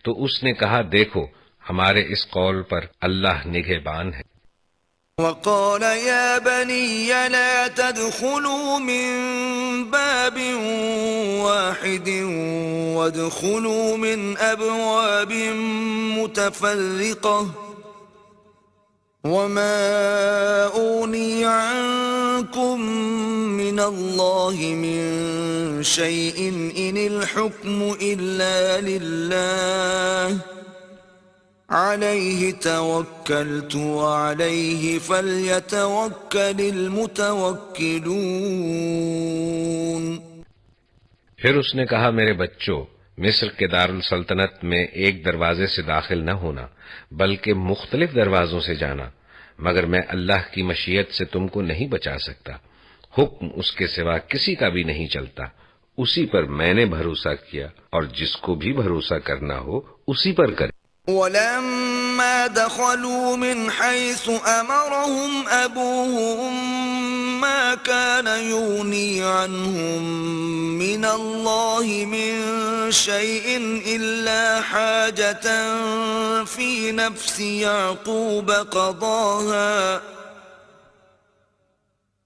تو اس نے کہا دیکھو ہمارے اس قول پر اللہ نگہبان ہے. وقال يا بني لا تدخلوا من باب واحد وادخلوا من أبواب متفرقة وما أغني عنكم من الله من شيء إن الحكم إلا لله علیہ توکلت وعلیہ فلیتوکل المتوکلون. پھر اس نے کہا میرے بچوں مصر کے دارالسلطنت میں ایک دروازے سے داخل نہ ہونا بلکہ مختلف دروازوں سے جانا، مگر میں اللہ کی مشیت سے تم کو نہیں بچا سکتا. حکم اس کے سوا کسی کا بھی نہیں چلتا، اسی پر میں نے بھروسہ کیا اور جس کو بھی بھروسہ کرنا ہو اسی پر کرے. ولما دخلوا من حيث أمرهم أبوهم ما كان يغني عنهم من الله من شيء إلا حاجة في نفس يعقوب قضاها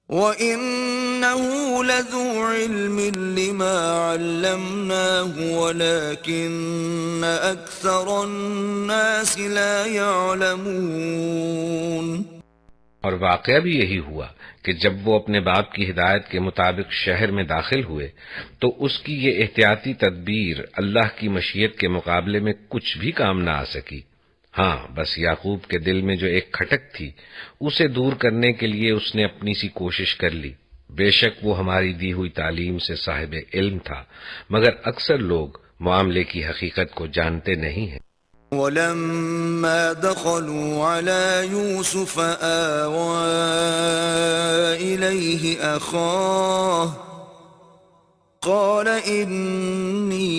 وَإِنَّهُ لَذُو عِلْمٍ لِّمَا عَلَّمْنَاهُ وَلَكِنَّ أَكْثَرَ النَّاسِ لَا يَعْلَمُونَ. اور واقعہ بھی یہی ہوا کہ جب وہ اپنے باپ کی ہدایت کے مطابق شہر میں داخل ہوئے تو اس کی یہ احتیاطی تدبیر اللہ کی مشیت کے مقابلے میں کچھ بھی کام نہ آ سکی. ہاں بس یعقوب کے دل میں جو ایک کھٹک تھی اسے دور کرنے کے لیے اس نے اپنی سی کوشش کر لی. بے شک وہ ہماری دی ہوئی تعلیم سے صاحب علم تھا، مگر اکثر لوگ معاملے کی حقیقت کو جانتے نہیں ہیں. ولما دخلوا على يوسف آوى إليه أخاه قال إني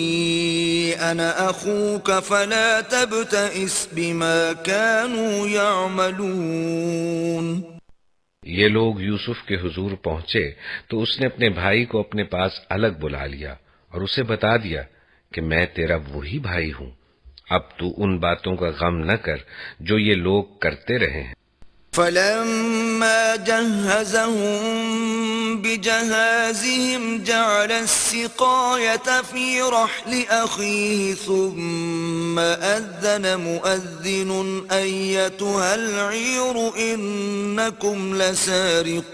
أنا أخوك فلا تبتئس بما كانوا يعملون. یہ لوگ یوسف کے حضور پہنچے تو اس نے اپنے بھائی کو اپنے پاس الگ بلا لیا اور اسے بتا دیا کہ میں تیرا وہی بھائی ہوں. اب تو ان باتوں کا غم نہ کر جو یہ لوگ کرتے رہے ہیں. فلما جهزهم بجهازهم جعل السقاية في رحل أخيه ثم أذن مؤذن أيتها العير إنكم لسارقون.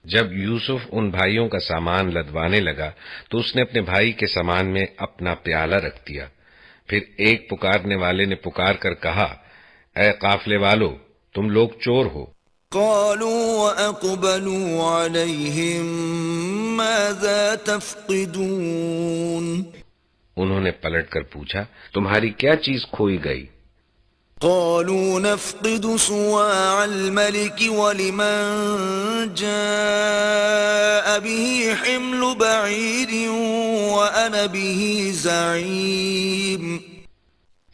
جب یوسف ان بھائیوں کا سامان لدوانے لگا تو اس نے اپنے بھائی کے سامان میں اپنا پیالہ رکھ دیا. پھر ایک پکارنے والے نے پکار کر کہا اے قافلے والو تم لوگ چور ہو. قالوا وأقبلوا عليهم ماذا تفقدون. انہوں نے پلٹ کر پوچھا تمہاری کیا چیز کھوئی گئی؟ قالوا نفقد صواع الملك ولمن جاء به حمل بعير وأنا به زعيم.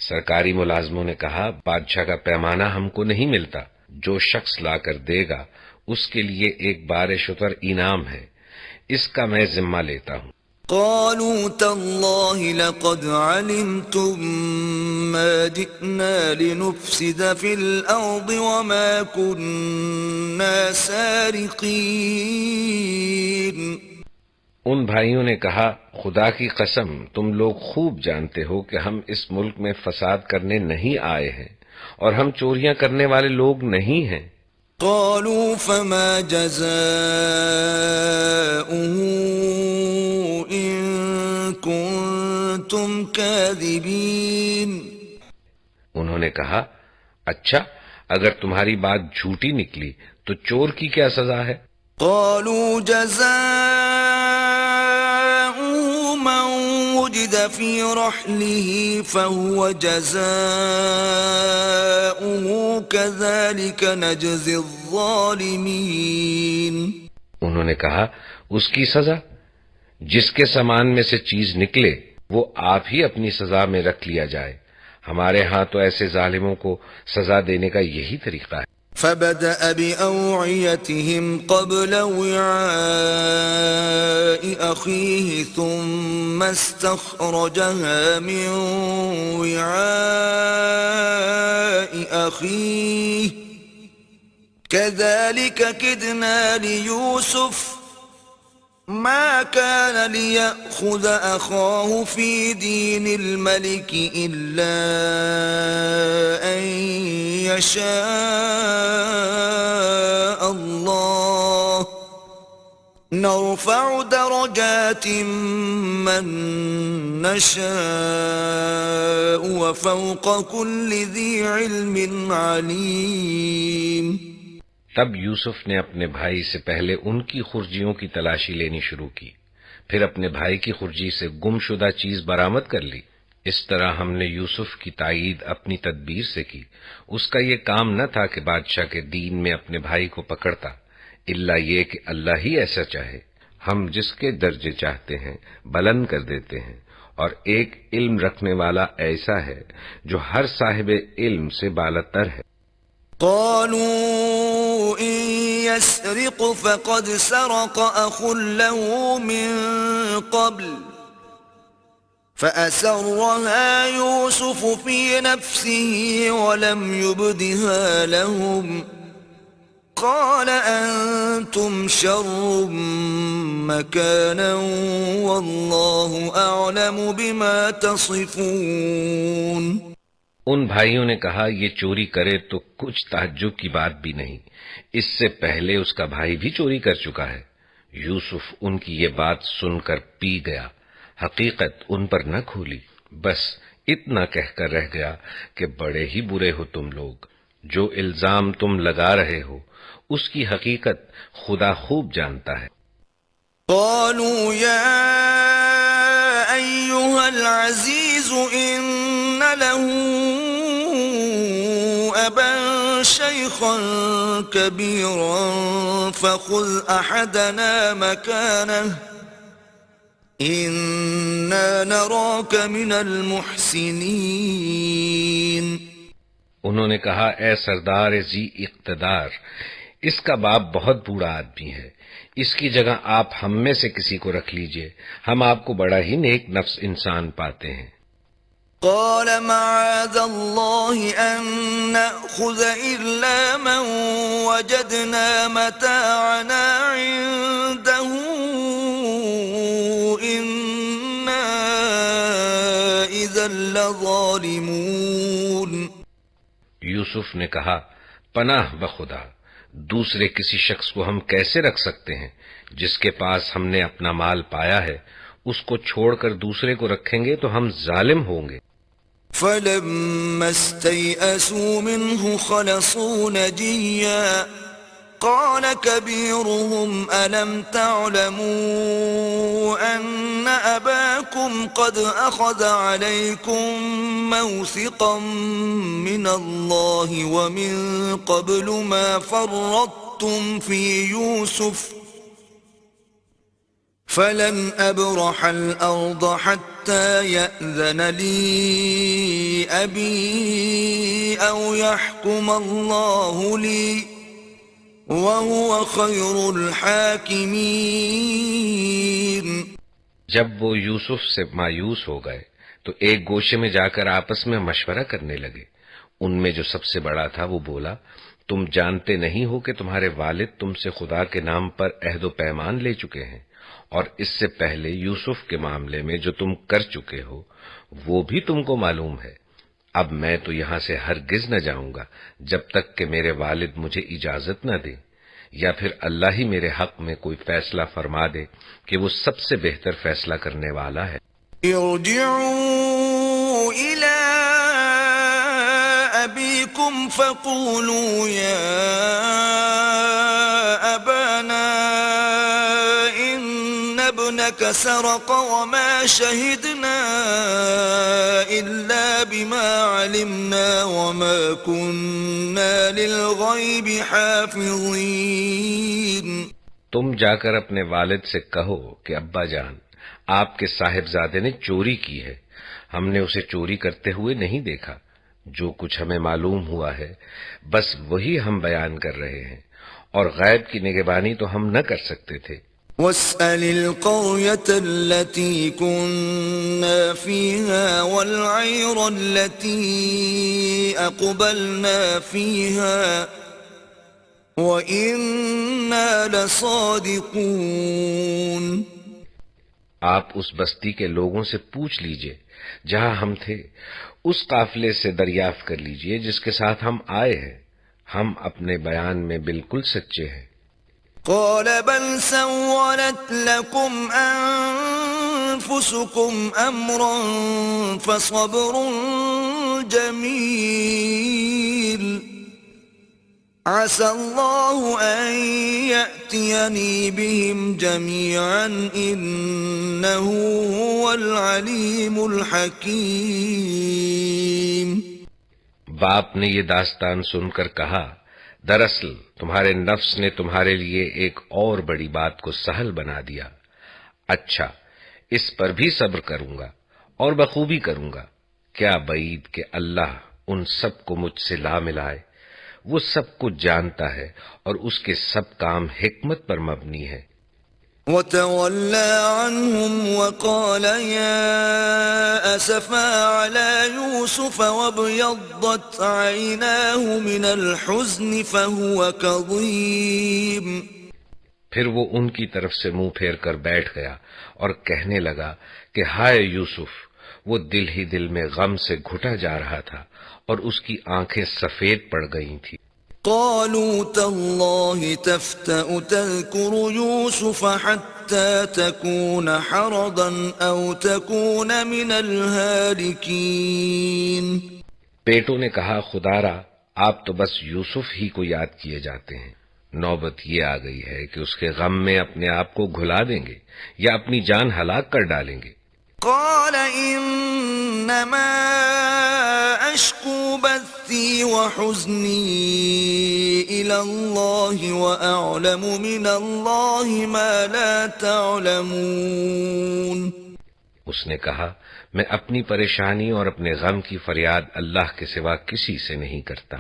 سرکاری ملازموں نے کہا بادشاہ کا پیمانہ ہم کو نہیں ملتا، جو شخص لا کر دے گا اس کے لیے ایک بار شتر انعام ہے، اس کا میں ذمہ لیتا ہوں. قالوا تالله لقد علمتم ما جئنا لنفسد في الأرض وما كنا سارقين. ان بھائیوں نے کہا خدا کی قسم تم لوگ خوب جانتے ہو کہ ہم اس ملک میں فساد کرنے نہیں آئے ہیں اور ہم چوریاں کرنے والے لوگ نہیں ہیں. قالوا فما جزاؤه إن كنتم كاذبين. انہوں نے کہا اچھا اگر تمہاری بات جھوٹی نکلی تو چور کی کیا سزا ہے؟ قالوا جزاؤه من وجد في رحله فهو جزاؤه كذلك نجزي الظالمين. انہوں نے کہا اس کی سزا جس کے سامان میں سے چیز نکلے وہ آپ ہی اپنی سزا میں رکھ لیا جائے، ہمارے ہاں تو ایسے ظالموں کو سزا دینے کا یہی طریقہ ہے. فبدأ بأوعيتهم قبل وعاء أخيه ثم استخرجها من وعاء أخيه كذلك كدنا ليوسف ما كان ليأخذ أخاه في دين الملك إلا أن يشاء الله نرفع درجات من نشاء وفوق كل ذي علم عليم. تب یوسف نے اپنے بھائی سے پہلے ان کی خرجیوں کی تلاشی لینی شروع کی، پھر اپنے بھائی کی خرجی سے گم شدہ چیز برآمد کر لی. اس طرح ہم نے یوسف کی تائید اپنی تدبیر سے کی. اس کا یہ کام نہ تھا کہ بادشاہ کے دین میں اپنے بھائی کو پکڑتا، الا یہ کہ اللہ ہی ایسا چاہے، ہم جس کے درجے چاہتے ہیں بلند کر دیتے ہیں. اور ایک علم رکھنے والا ایسا ہے جو ہر صاحب علم سے بالاتر ہے. قالوا إن يسرق فقد سرق أخ له من قبل فأسرها يوسف في نفسه ولم يبدها لهم قال أنتم شر مكانا والله أعلم بما تصفون. ان بھائیوں نے کہا یہ چوری کرے تو کچھ تعجب کی بات بھی نہیں، اس سے پہلے اس کا بھائی بھی چوری کر چکا ہے. یوسف ان کی یہ بات سن کر پی گیا، حقیقت ان پر نہ کھولی، بس اتنا کہہ کر رہ گیا کہ بڑے ہی برے ہو تم لوگ، جو الزام تم لگا رہے ہو اس کی حقیقت خدا خوب جانتا ہے. قالوا يا أيها العزيز كبيرا فخذ أحدنا مكانه إنا نراك من المحسنين۔ انہوں نے کہا اے سردار ذی اقتدار، اس کا باپ بہت بوڑھا آدمی ہے، اس کی جگہ آپ ہم میں سے کسی کو رکھ لیجئے، ہم آپ کو بڑا ہی نیک نفس انسان پاتے ہیں۔ قال معاذ الله أن نأخذ إلا من وجدنا متاعنا عنده إنا إذا لظالمون۔ یوسف نے کہا پناہ بخدا، دوسرے کسی شخص کو ہم کیسے رکھ سکتے ہیں؟ جس کے پاس ہم نے اپنا مال پایا ہے اس کو چھوڑ کر دوسرے کو رکھیں گے تو ہم ظالم ہوں گے۔ فلما استيئسوا منه خلصوا نجيا قال كبيرهم ألم تعلموا أن أباكم قد أخذ عليكم موثقا من الله ومن قبل ما فرطتم في يوسف فلن أبرح الأرض حتى يأذن لي أبي أو يحكم الله لي وهو خير الحاكمين۔ جب وہ یوسف سے مایوس ہو گئے تو ایک گوشے میں جا کر آپس میں مشورہ کرنے لگے۔ ان میں جو سب سے بڑا تھا وہ بولا تم جانتے نہیں ہو کہ تمہارے والد تم سے خدا کے نام پر عہد و پیمان لے چکے ہیں، اور اس سے پہلے یوسف کے معاملے میں جو تم کر چکے ہو وہ بھی تم کو معلوم ہے۔ اب میں تو یہاں سے ہرگز نہ جاؤں گا جب تک کہ میرے والد مجھے اجازت نہ دے، یا پھر اللہ ہی میرے حق میں کوئی فیصلہ فرما دے کہ وہ سب سے بہتر فیصلہ کرنے والا ہے۔ ارجعوا إلى أبيكم فقولوا يا أبانا إن ابنك سرق وما شهدنا إلا بما علمنا وما كنا للغيب حافظين۔ تم جا کر اپنے والد سے کہو کہ ابا جان آپ کے صاحبزادے نے چوری کی ہے، ہم نے اسے چوری کرتے ہوئے نہیں دیکھا، جو کچھ ہمیں معلوم ہوا ہے بس وہی ہم بیان کر رہے ہیں، اور غیب کی نگہبانی تو ہم نہ کر سکتے تھے۔ واسأل القرية التي كنا فيها والعير التي أقبلنا فيها وإنا لصادقون۔ آپ اس بستی کے لوگوں سے پوچھ لیجئے جہاں ہم تھے، اس قافلے سے دریافت کر لیجئے جس کے ساتھ ہم آئے ہیں، ہم اپنے بیان میں بالکل سچے ہیں۔ قال بل سولت لكم أنفسكم أمرا فصبر جميل عسى الله أن يأتيني بهم جميعا إنه هو العليم الحكيم۔ باپ نے یہ داستان سن کر کہا دراصل تمہارے نفس نے تمہارے لیے ایک اور بڑی بات کو سہل بنا دیا، اچھا اس پر بھی صبر کروں گا اور بخوبی کروں گا، کیا بعید کہ اللہ ان سب کو مجھ سے لا ملائے، وہ سب کچھ جانتا ہے اور اس کے سب کام حکمت پر مبنی ہے۔ وَتَوَلَّى عَنْهُمْ وَقَالَ يَا أَسَفَا عَلَى يُوسُفَ وَابْيَضَّتْ عَيْنَاهُ مِنَ الْحُزْنِ فَهُوَ كَظِيمٌ۔ پھر وہ ان کی طرف سے منہ پھیر کر بیٹھ گیا اور کہنے لگا کہ ہائے یوسف، وہ دل ہی دل میں غم سے گھٹا جا رہا تھا اور اس کی آنکھیں سفید پڑ گئی تھی۔ قالوا تالله تفتأ تذكر يوسف حتى تكون حرضا أو تكون من الهالكين۔ بیٹوں نے کہا خدارا آپ تو بس یوسف ہی کو یاد کیے جاتے ہیں، نوبت یہ آ گئی ہے کہ اس کے غم میں اپنے آپ کو گھلا دیں گے یا اپنی جان ہلاک کر ڈالیں گے۔ قال انما اشكو بث بثي وحزني إلى الله وأعلم من الله ما لا تعلمون. اس نے کہا میں اپنی پریشانی اور اپنے غم کی فریاد اللہ کے سوا کسی سے نہیں کرتا،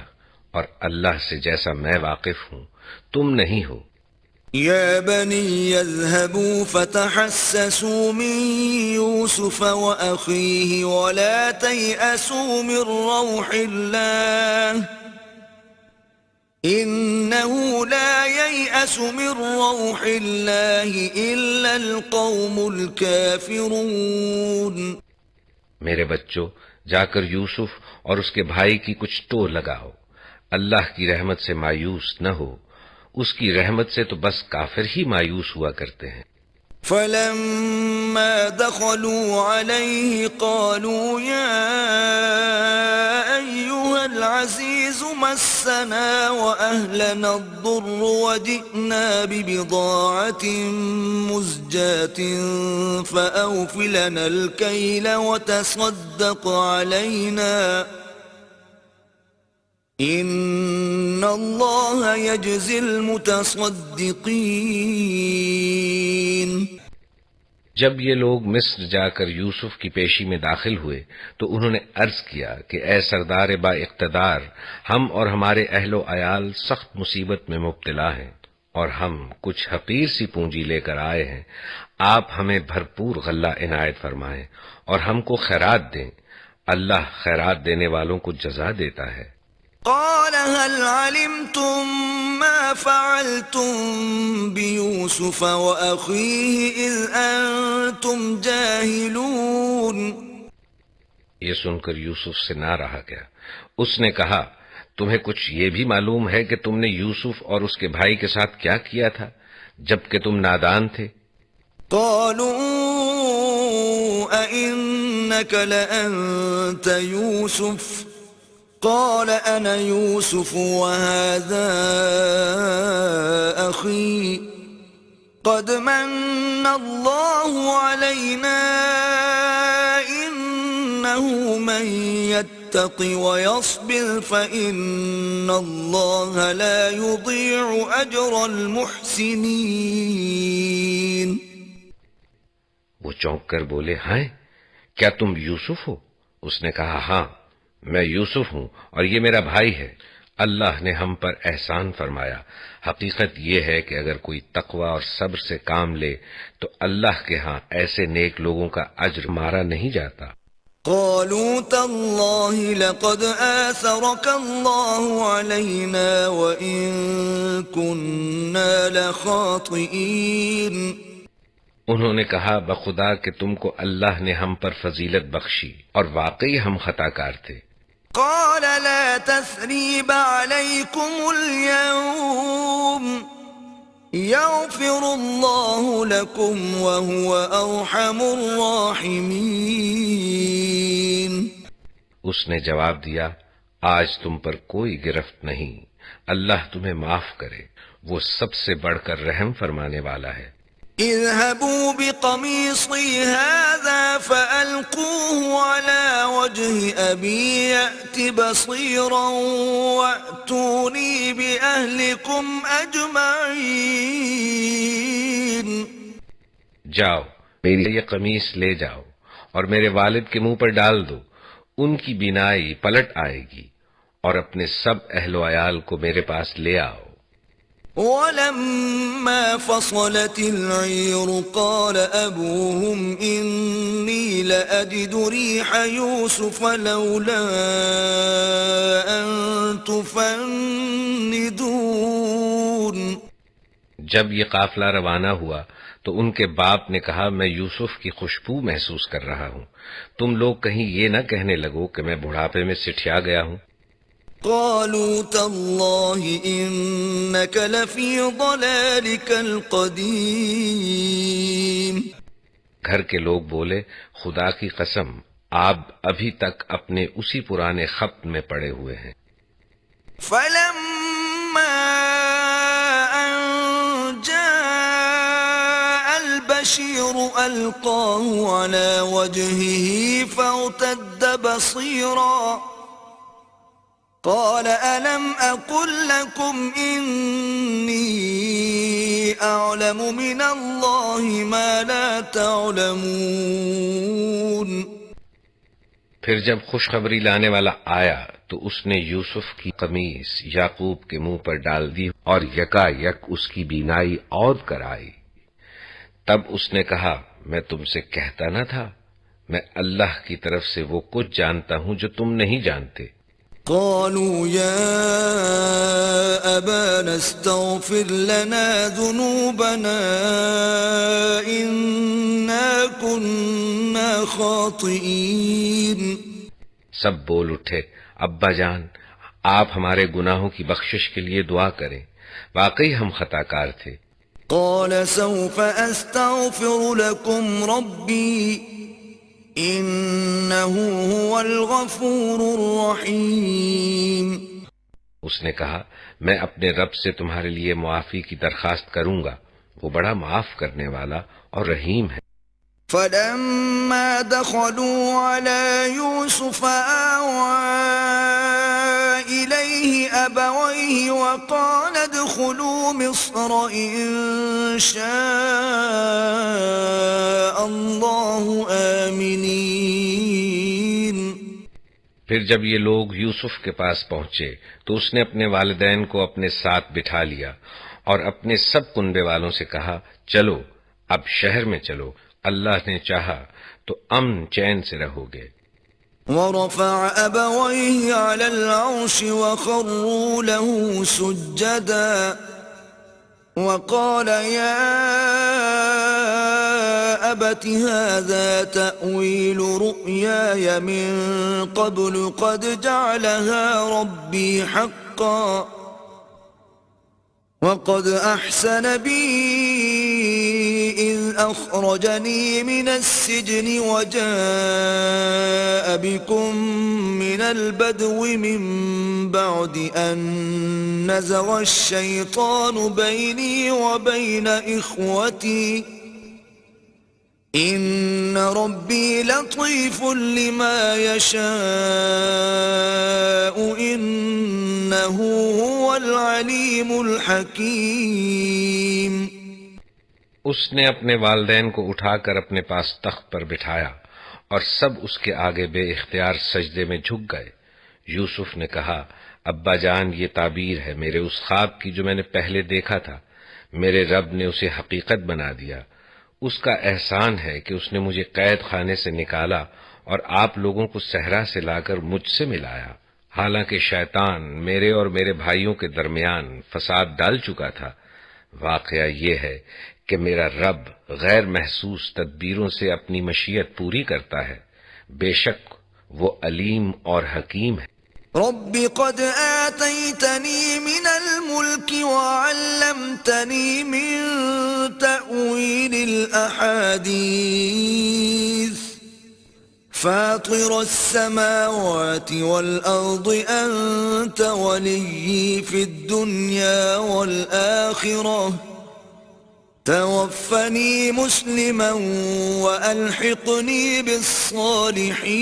اور اللہ سے جیسا میں واقف ہوں تم نہیں ہو. يا بني اذهبوا فتحسسوا من يوسف وأخيه ولا تيأسوا من روح الله إنه لا ييأس من روح الله إلا القوم الكافرون. میرے بچوں، جا کر یوسف اور اس کے بھائی کی کچھ ٹو لگاؤ، اللہ کی رحمت سے مایوس نہ ہو، اس کی رحمت سے تو بس کافر ہی مایوس ہوا کرتے ہیں. فلما دخلوا عليه قالوا يا أيها العزيز مسنا وأهلنا الضر وجئنا ببضاعة مزجاة فأوف لنا الكيل وتصدق علينا ان اللہ یجزی المتصدقین. جب یہ لوگ مصر جا کر یوسف کی پیشی میں داخل ہوئے تو انہوں نے عرض کیا کہ اے سردار با اقتدار، ہم اور ہمارے اہل و عیال سخت مصیبت میں مبتلا ہیں اور ہم کچھ حقیر سی پونجی لے کر آئے ہیں. آپ ہمیں بھرپور غلہ عنایت فرمائیں اور ہم کو خیرات دیں، اللہ خیرات دینے والوں کو جزا دیتا ہے. قال هل علمتم ما فعلتم بيوسف وأخيه إذ أنتم جاهلون. یہ سن کر یوسف سے نہ رہا گیا. اس نے کہا تمہیں کچھ یہ بھی معلوم ہے کہ تم نے یوسف اور اس کے بھائی کے ساتھ کیا کیا تھا جبکہ تم نادان تھے؟ قالوا أئنك لأنت يوسف قال أنا يوسف وهذا أخي قد من الله علينا إنه من يتق ويصبر فإن الله لا يضيع أجر المحسنين. وہ چونک کر بولے ہائے کیا تم یوسف ہو؟ اس نے کہا ہاں میں یوسف ہوں اور یہ میرا بھائی ہے. اللہ نے ہم پر احسان فرمایا. حقیقت یہ ہے کہ اگر کوئی تقوی اور صبر سے کام لے تو اللہ کے ہاں ایسے نیک لوگوں کا اجر مارا نہیں جاتا. قالوا تالله لقد آثرك الله علينا وإن كنا لخاطئين. انہوں نے کہا بخدا کہ تم کو اللہ نے ہم پر فضیلت بخشی اور واقعی ہم خطا کار تھے. قال لا تثريب عليكم اليوم يغفر الله لكم وهو أرحم الراحمين. اس نے جواب دیا آج تم پر کوئی گرفت نہیں، اللہ تمہیں معاف کرے، وہ سب سے بڑھ کر رحم فرمانے والا ہے. اذهبوا بقميصي هذا فألقوه على وجه أبي يأت بصيرا وأتوني بأهلكم أجمعين. جاؤ میری یہ قمیص لے جاؤ اور میرے والد کے منہ پر ڈال دو، ان کی بینائی پلٹ آئے گی، اور اپنے سب اہل و عیال کو میرے پاس لے آؤ. ولما فصلت العير قال أبوهم إني لأجد ريح يوسف لولا أن تفندون. جب یہ قافلہ روانہ ہوا تو ان کے باپ نے کہا میں یوسف کی خوشبو محسوس کر رہا ہوں، تم لوگ کہیں یہ نہ کہنے لگو کہ میں بڑھاپے میں سٹھیا گیا ہوں. قالوا تالله إنك لفي ضلالك القديم. گھر کے لوگ بولے خدا کی قسم آپ ابھی تک اپنے اسی پرانے خط میں پڑے ہوئے ہیں. فلما أن جاء البشير ألقاه على وجهه فارتد بصيرا قال ألم أقل لكم إني أعلم من الله ما لا تعلمون. پھر جب خوشخبری لانے والا آیا تو اس نے یوسف کی قمیص یعقوب کے منہ پر ڈال دی اور یکا یک اس کی بینائی عود کر آئی. تب اس نے کہا میں تم سے کہتا نہ تھا میں اللہ کی طرف سے وہ کچھ جانتا ہوں جو تم نہیں جانتے. قالوا يا أبانا استغفر لنا ذنوبنا إنا كنا خاطئين. سب بول اٹھے ابا جان آپ ہمارے گناہوں کی بخشش کے لیے دعا کریں واقعی ہم خطا کار تھے. قال سوف أستغفر لكم ربي إنه هو الغفور الرحيم. اس نے کہا میں اپنے رب سے تمہارے لیے معافی کی درخواست کروں گا وہ بڑا معاف کرنے والا اور رحیم ہے. فلما دخلوا على يوسف آوى إليه أبويه وقال ادخلوا مصر إن شاء الله آمنين. پھر جب یہ لوگ یوسف کے پاس پہنچے تو اس نے اپنے والدین کو اپنے ساتھ بٹھا لیا اور اپنے سب کنبے والوں سے کہا چلو اب شہر میں چلو اللہ نے چاہا تو امن چین سے رہو گے. ورفع أبويه على العرش وخروا له سجدا وقال يا أبت هذا تأويل رؤياي من قبل قد جعلها ربي حقا وقد أحسن بي إذ أخرجني من السجن وجاء بكم من البدو من بعد أن نزغ الشيطان بيني وبين إخوتي إن ربي لطيف لما يشاء إنه هو العليم الحكيم. اس نے اپنے والدین کو اٹھا کر اپنے پاس تخت پر بٹھایا اور سب اس کے آگے بے اختیار سجدے میں جھک گئے. یوسف نے کہا ابا جان یہ تعبیر ہے میرے اس خواب کی جو میں نے پہلے دیکھا تھا. میرے رب نے اسے حقیقت بنا دیا. اس کا احسان ہے کہ اس نے مجھے قید خانے سے نکالا اور آپ لوگوں کو صحرا سے لا کر مجھ سے ملایا. حالانکہ شیطان میرے اور میرے بھائیوں کے درمیان فساد ڈال چکا تھا. واقعہ یہ ہے کہ میرا رب غیر محسوس تدبیروں سے اپنی مشیت پوری کرتا ہے. بے شک وہ علیم اور حکیم ہے. رب قد آتيتني من الملك وعلمتني من تأويل الأحاديث فاطر السماوات والأرض أنت ولي في الدنيا والآخرة توفني مسلما وألحقني بالصالحين.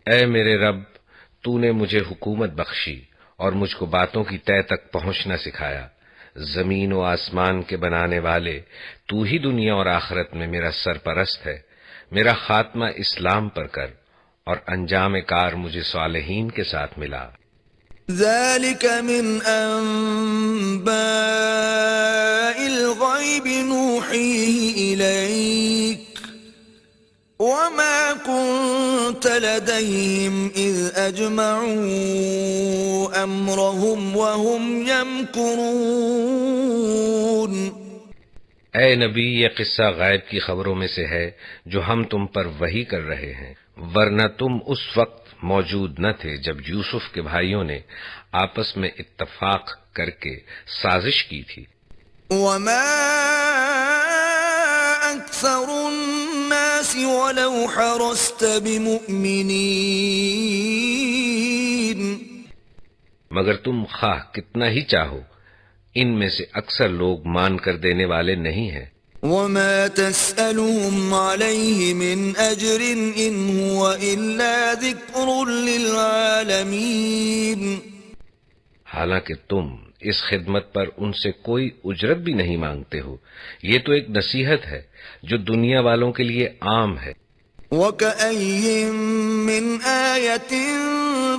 اے میرے رب تو نے مجھے حکومت بخشی اور مجھ کو باتوں کی طے تک پہنچنا سکھایا. زمین و آسمان کے بنانے والے تو ہی دنیا اور آخرت میں میرا سرپرست ہے. میرا خاتمہ اسلام پر کر اور انجام کار مجھے صالحین کے ساتھ ملا. ذلك من أنباء الغيب نوحيه إليك وما كنت لديهم إذ أجمعوا أمرهم وهم يمكرون. اے نبی یہ قصہ غیب کی خبروں میں سے ہے جو ہم تم پر وحی کر رہے ہیں ورنہ تم اس وقت موجود نہ تھے جب یوسف کے بھائیوں نے آپس میں اتفاق کر کے سازش کی تھی. وما أكثر الناس ولو حرصت بمؤمنين. مگر تم خواہ کتنا ہی چاہو ان میں سے اکثر لوگ مان کر دینے والے نہیں ہیں. وما تسألهم عليه من أجر إن هو إلا ذكر للعالمين. حالانکہ تم اس خدمت پر ان سے کوئی اجرت بھی نہیں مانگتے ہو، یہ تو ایک نصیحت ہے جو دنیا والوں کے لیے عام ہے. وَكَأَيٍّ مِّنْ آيَةٍ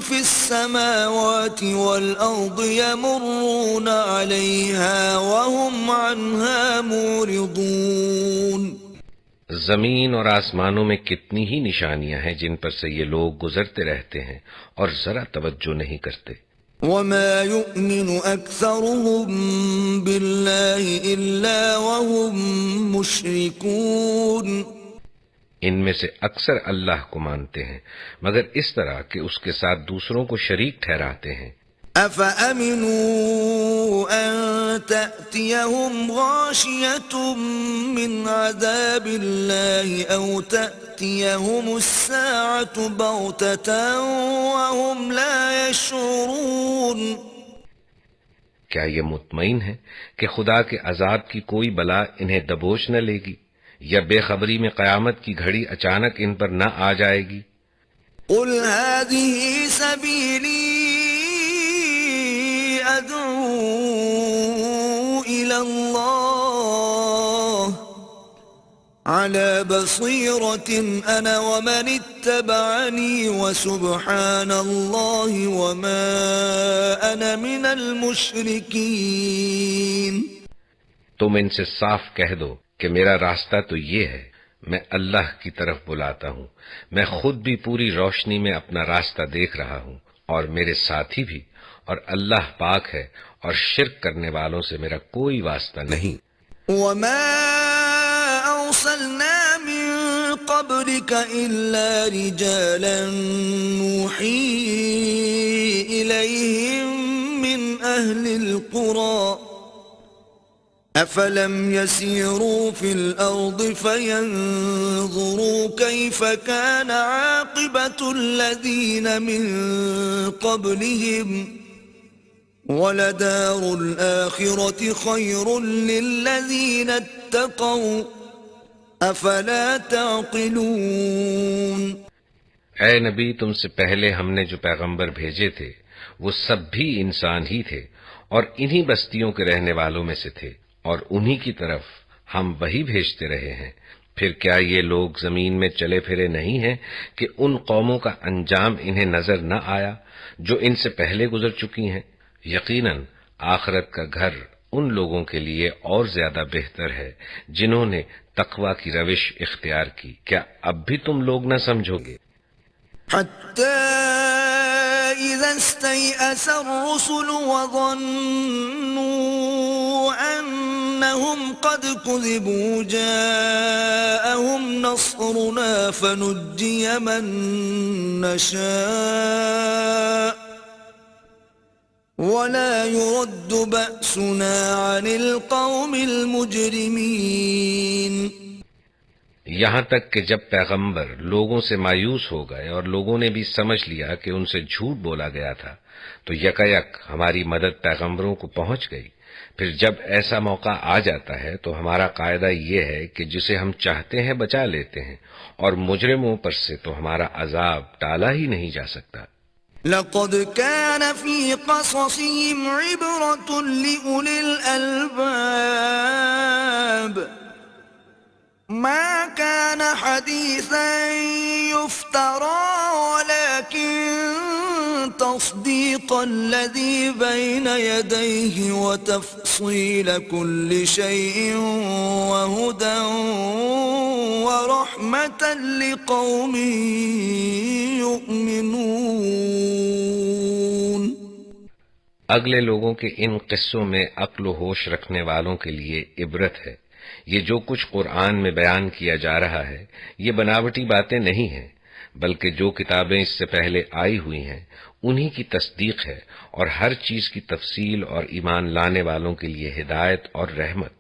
فِي السَّمَاوَاتِ وَالْأَرْضِ يَمُرُّونَ عَلَيْهَا وَهُمْ عَنْهَا مُعْرِضُونَ. زمین اور آسمانوں میں کتنی ہی نشانیاں ہیں جن پر سے یہ لوگ گزرتے رہتے ہیں اور ذرا توجہ نہیں کرتے. وَمَا يُؤْمِنُ أَكْثَرُهُم بِاللَّهِ إِلَّا وَهُم مُّشْرِكُونَ. ان میں سے اکثر اللہ کو مانتے ہیں مگر اس طرح کہ اس کے ساتھ دوسروں کو شریک ٹھہراتے ہیں. أَفَأَمِنُوا أَن تَأْتِيَهُمْ غَاشِيَةٌ مِّنْ عَذَابِ اللَّهِ أَوْ تَأْتِيَهُمُ السَّاعَةُ بَغْتَةً وَهُمْ لَا يَشْعُرُونَ. کیا یہ مطمئن ہے کہ خدا کے عذاب کی کوئی بلا انہیں دبوچ نہ لے گی یا بے خبری میں قیامت کی گھڑی اچانک ان پر نہ آ جائے گی؟ قُلْ هَٰذِهِ سَبِيلِي أَدْعُو إِلَى اللَّهِ عَلَى بَصِيرَةٍ أَنَا وَمَنِ اتَّبَعَنِي وَسُبْحَانَ اللَّهِ وَمَا أَنَا مِنَ الْمُشْرِكِينَ. تم ان سے صاف کہہ دو کہ میرا راستہ تو یہ ہے، میں اللہ کی طرف بلاتا ہوں، میں خود بھی پوری روشنی میں اپنا راستہ دیکھ رہا ہوں اور میرے ساتھی بھی، اور اللہ پاک ہے اور شرک کرنے والوں سے میرا کوئی واسطہ نہیں. وَمَا أَرْسَلْنَا مِن قَبْلِكَ إِلَّا رِجَالًا نُوحِي إِلَيْهِم مِّنْ أَهْلِ الْقُرَىٰ أَفَلَمْ يَسِيرُوا فِي الْأَرْضِ فَيَنظُرُوا كَيْفَ كَانَ عَاقِبَةُ الَّذِينَ مِن قَبْلِهِمْ وَلَدَارُ الْآخِرَةِ خَيْرٌ لِّلَّذِينَ اتَّقَوْا أَفَلَا تَعْقِلُونَ. اے نبی، تم سے پہلے ہم نے جو پیغمبر بھیجے تھے وہ سب بھی انسان ہی تھے اور انہی بستیوں کے رہنے والوں میں سے تھے، اور انہی کی طرف ہم وہی بھیجتے رہے ہیں. پھر کیا یہ لوگ زمین میں چلے پھرے نہیں ہیں کہ ان قوموں کا انجام انہیں نظر نہ آیا جو ان سے پہلے گزر چکی ہیں؟ یقیناً آخرت کا گھر ان لوگوں کے لیے اور زیادہ بہتر ہے جنہوں نے تقوی کی روش اختیار کی. کیا اب بھی تم لوگ نہ سمجھو گے؟ حَتَّى إِذَا اسْتَيْأَسَ الرُّسُلُ وَظَنُّوا أَنَّهُمْ قَدْ كُذِبُوا جَاءَهُمْ نَصْرُنَا فَنُجِّيَ مَن نَّشَاءُ وَلَا يُرَدُّ بَأْسُنَا عَنِ الْقَوْمِ الْمُجْرِمِينَ. یہاں تک کہ جب پیغمبر لوگوں سے مایوس ہو گئے اور لوگوں نے بھی سمجھ لیا کہ ان سے جھوٹ بولا گیا تھا تو یکایک ہماری مدد پیغمبروں کو پہنچ گئی. پھر جب ایسا موقع آ جاتا ہے تو ہمارا قاعدہ یہ ہے کہ جسے ہم چاہتے ہیں بچا لیتے ہیں، اور مجرموں پر سے تو ہمارا عذاب ٹالا ہی نہیں جا سکتا. لَقَدْ كَانَ فِي قَصَصِهِمْ عِبْرَةٌ لِّأُولِي الْأَلْبَابِ مَا كَانَ حَدِيثًا يُفْتَرَىٰ وَلَٰكِن تَصْدِيقَ الَّذِي بَيْنَ يَدَيْهِ وَتَفْصِيلَ كُلِّ شَيْءٍ وَهُدًى وَرَحْمَةً لِّقَوْمٍ يُؤْمِنُونَ. اگلے لوگوں کے ان قصوں میں عقل و ہوش رکھنے والوں کے لیے عبرت ہے. یہ جو کچھ قرآن میں بیان کیا جا رہا ہے یہ بناوٹی باتیں نہیں ہیں، بلکہ جو کتابیں اس سے پہلے آئی ہوئی ہیں انہی کی تصدیق ہے، اور ہر چیز کی تفصیل اور ایمان لانے والوں کے لیے ہدایت اور رحمت.